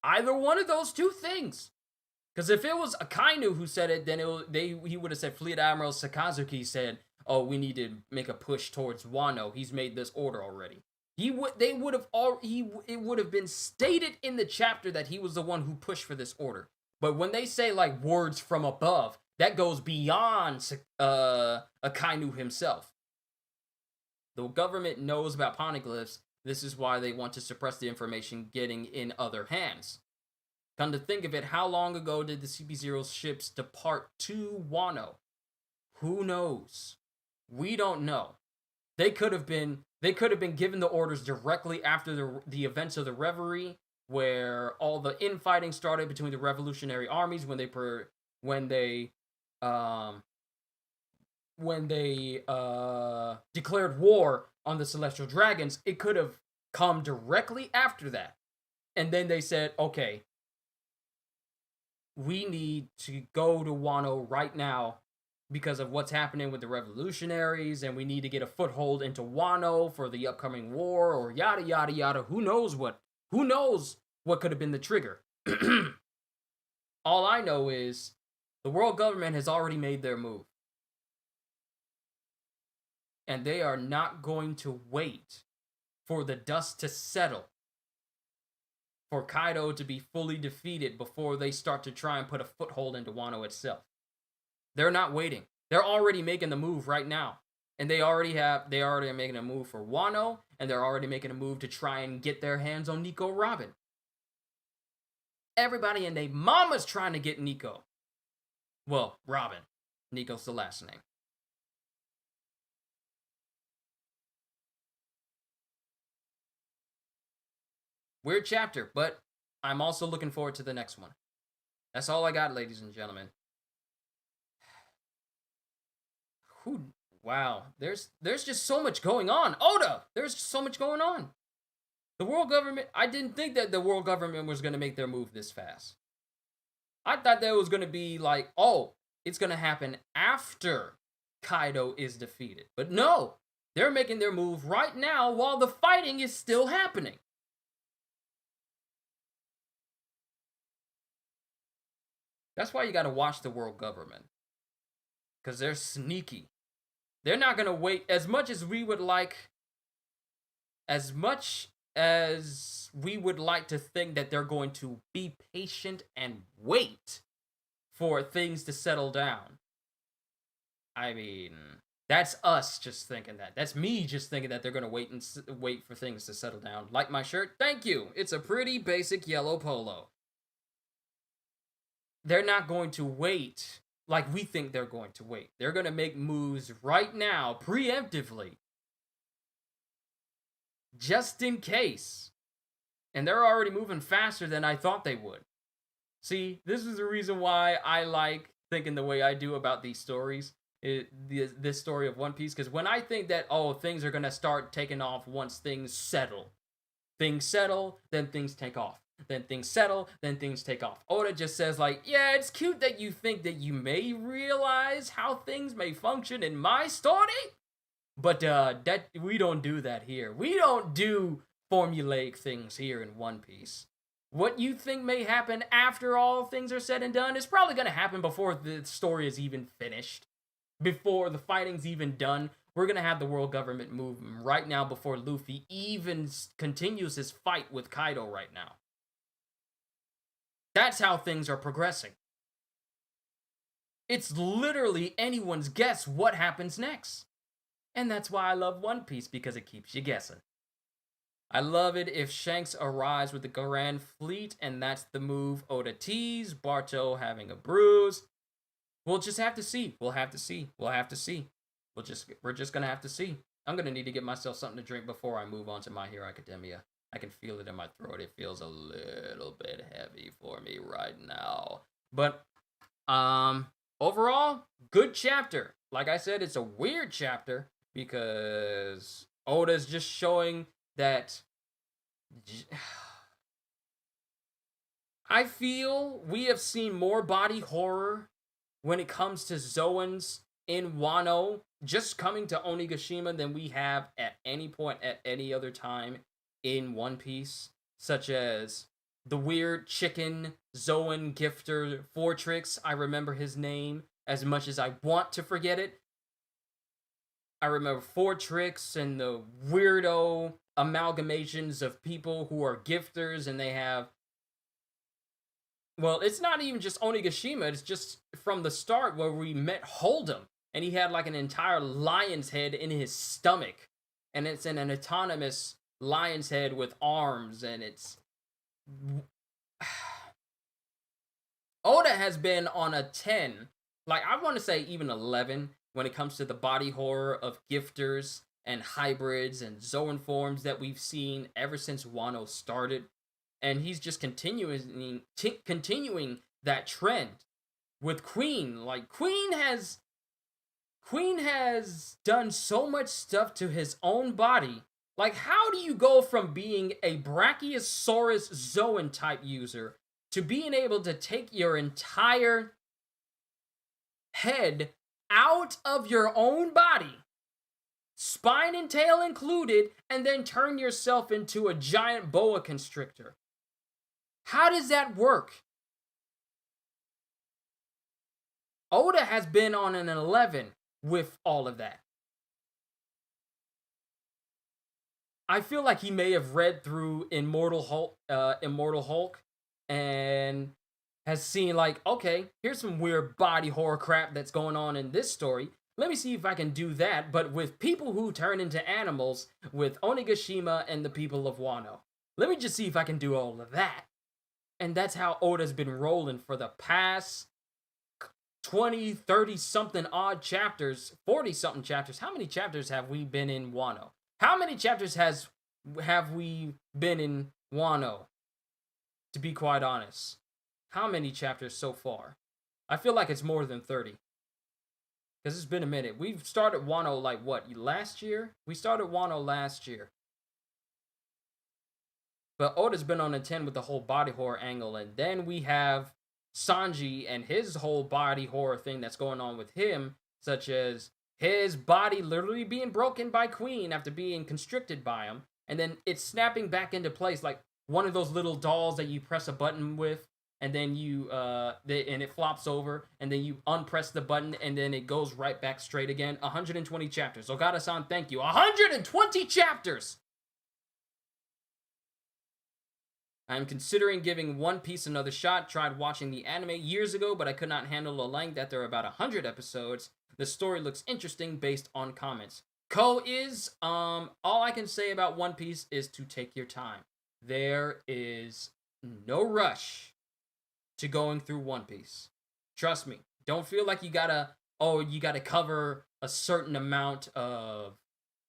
Either one of those two things. Because if it was a Kainu who said it, then he would have said Fleet Admiral Sakazuki said, "Oh, we need to make a push towards Wano. He's made this order already." It would have been stated in the chapter that he was the one who pushed for this order. But when they say like words from above, that goes beyond a Kainu himself. The government knows about poneglyphs. This is why they want to suppress the information getting in other hands. Come to think of it, how long ago did the CP0 ships depart to Wano? Who knows? We don't know. They could have been given the orders directly after the events of the Reverie, where all the infighting started between the revolutionary armies when they declared war on the Celestial Dragons. It could have come directly after that. And then they said, okay, we need to go to Wano right now because of what's happening with the revolutionaries, and we need to get a foothold into Wano for the upcoming war, or yada yada yada. Who knows what could have been the trigger. All I know is the world government has already made their move. And they are not going to wait for the dust to settle for Kaido to be fully defeated before they start to try and put a foothold into Wano itself. They're not waiting. They're already making the move right now. And they already are making a move for Wano, and they're already making a move to try and get their hands on Nico Robin. Everybody and their mama's trying to get Nico. Well, Robin. Nico's the last name. Weird chapter, but I'm also looking forward to the next one. That's all I got, ladies and gentlemen. Wow, there's just so much going on. Oda, there's so much going on. The world government, I didn't think that the world government was going to make their move this fast. I thought that it was going to be like, oh, it's going to happen after Kaido is defeated. But no, they're making their move right now while the fighting is still happening. That's why you got to watch the world government. Because they're sneaky. They're not going to wait as much as we would like. As much as we would like to think that they're going to be patient and wait for things to settle down. I mean, That's us just thinking that. That's me just thinking that they're gonna wait for things to settle down. Like my shirt? Thank you. It's a pretty basic yellow polo. They're not going to wait like we think they're going to wait. They're gonna make moves right now, preemptively, just in case. And they're already moving faster than I thought they would. See, this is the reason why I like thinking the way I do about these stories. This story of One Piece, because when I think that, oh, things are gonna start taking off once things settle, then things take off. Then things settle, then things take off. Oda just says, like, yeah, it's cute that you think that you may realize how things may function in my story, but that we don't do that here. We don't do formulaic things here in One Piece. What you think may happen after all things are said and done is probably going to happen before the story is even finished. Before the fighting's even done. We're going to have the world government moving right now before Luffy even continues his fight with Kaido right now. That's how things are progressing. It's literally anyone's guess what happens next. And that's why I love One Piece, because it keeps you guessing. I love it if Shanks arrives with the Grand Fleet, and that's the move Oda teased. Barto having a bruise. We'll just have to see. We'll have to see. We're just gonna have to see. I'm gonna need to get myself something to drink before I move on to My Hero Academia. I can feel it in my throat. It feels a little bit heavy for me right now. But overall, good chapter. Like I said, it's a weird chapter because Oda's just showing that I feel we have seen more body horror when it comes to Zoans in Wano just coming to Onigashima than we have at any point at any other time in One Piece, such as the weird chicken Zoan gifter Fortrix. I remember his name as much as I want to forget it. I remember Fortrix and the weirdo amalgamations of people who are gifters, and they have, well, it's not even just Onigashima, it's just from the start where we met Hold'em, and he had like an entire lion's head in his stomach, and it's an autonomous lion's head with arms, and it's Oda has been on a 10, like I want to say even 11, when it comes to the body horror of gifters and hybrids and Zoan forms that we've seen ever since Wano started. And he's just continuing that trend with Queen. Like Queen has done so much stuff to his own body. Like, how do you go from being a Brachiosaurus Zoan type user to being able to take your entire head out of your own body, spine and tail included, and then turn yourself into a giant boa constrictor? How does that work? Oda has been on an 11 with all of that. I feel like he may have read through Immortal Hulk, and has seen like, okay, here's some weird body horror crap that's going on in this story. Let me see if I can do that, but with people who turn into animals, with Onigashima and the people of Wano. Let me just see if I can do all of that. And that's how Oda's been rolling for the past 20, 30 something odd chapters, 40 something chapters. How many chapters have we been in Wano? How many chapters have we been in Wano? To be quite honest, how many chapters so far? I feel like it's more than 30. Because it's been a minute. We've started Wano like what, last year? We started Wano last year. But Oda's been on a 10 with the whole body horror angle. And then we have Sanji and his whole body horror thing that's going on with him, such as his body literally being broken by Queen after being constricted by him, and then it's snapping back into place like one of those little dolls that you press a button with, and then and it flops over, and then you unpress the button, and then it goes right back straight again. 120 chapters. Ogata-san, thank you. 120 chapters! I'm considering giving One Piece another shot. Tried watching the anime years ago, but I could not handle the length that there are about 100 episodes. The story looks interesting based on comments. Ko is, all I can say about One Piece is to take your time. There is no rush to going through One Piece. Trust me. Don't feel like you gotta cover a certain amount of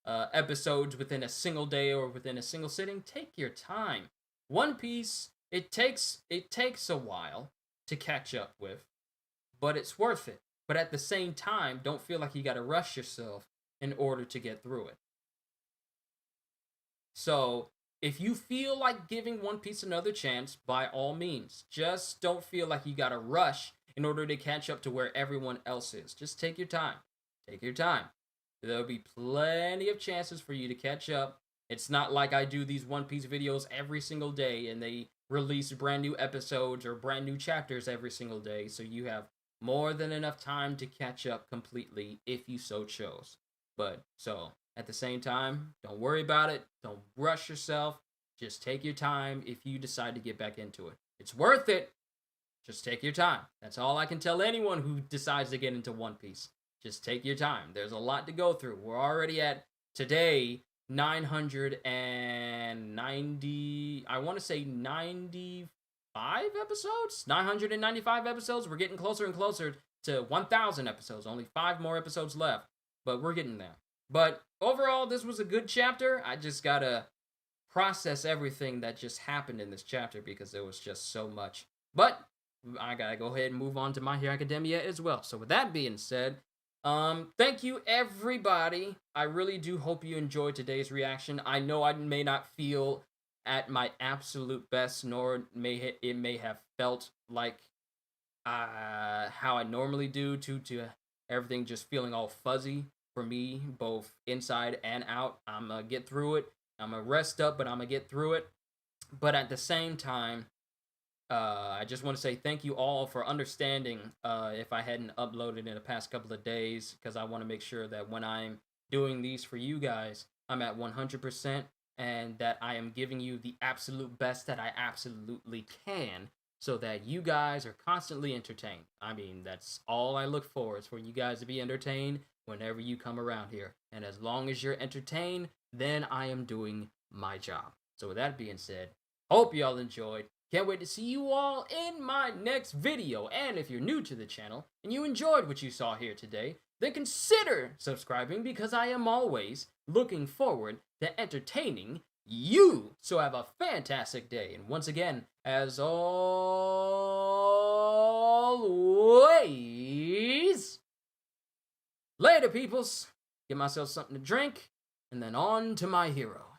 episodes within a single day or within a single sitting. Take your time. One Piece, it takes a while to catch up with, but it's worth it. But at the same time, don't feel like you gotta rush yourself in order to get through it. So, if you feel like giving One Piece another chance, by all means, just don't feel like you gotta rush in order to catch up to where everyone else is. Just take your time. Take your time. There'll be plenty of chances for you to catch up. It's not like I do these One Piece videos every single day and they release brand new episodes or brand new chapters every single day, so you have more than enough time to catch up completely if you so chose. But so at the same time, don't worry about it. Don't rush yourself. Just take your time if you decide to get back into it. It's worth it. Just take your time. That's all I can tell anyone who decides to get into One Piece. Just take your time. There's a lot to go through. We're already at, today, 990, I want to say 95 episodes? 995 episodes. We're getting closer and closer to 1,000 episodes. Only 5 more episodes left, but we're getting there. But overall, this was a good chapter. I just gotta process everything that just happened in this chapter because there was just so much. But I gotta go ahead and move on to My Hero Academia as well. So with that being said, thank you everybody. I really do hope you enjoyed today's reaction. I know I may not feel at my absolute best, nor it may have felt like how I normally do to everything just feeling all fuzzy for me, both inside and out. I'm gonna get through it. I'm gonna rest up, but I'm gonna get through it. But at the same time, I just want to say thank you all for understanding if I hadn't uploaded in the past couple of days, because I want to make sure that when I'm doing these for you guys, I'm at 100% and that I am giving you the absolute best that I absolutely can so that you guys are constantly entertained. I mean, that's all I look for, is for you guys to be entertained whenever you come around here. And as long as you're entertained, then I am doing my job. So with that being said, hope y'all enjoyed. Can't wait to see you all in my next video. And if you're new to the channel and you enjoyed what you saw here today, then consider subscribing, because I am always looking forward to entertaining you. So have a fantastic day. And once again, as always, later peoples. Get myself something to drink and then on to my hero.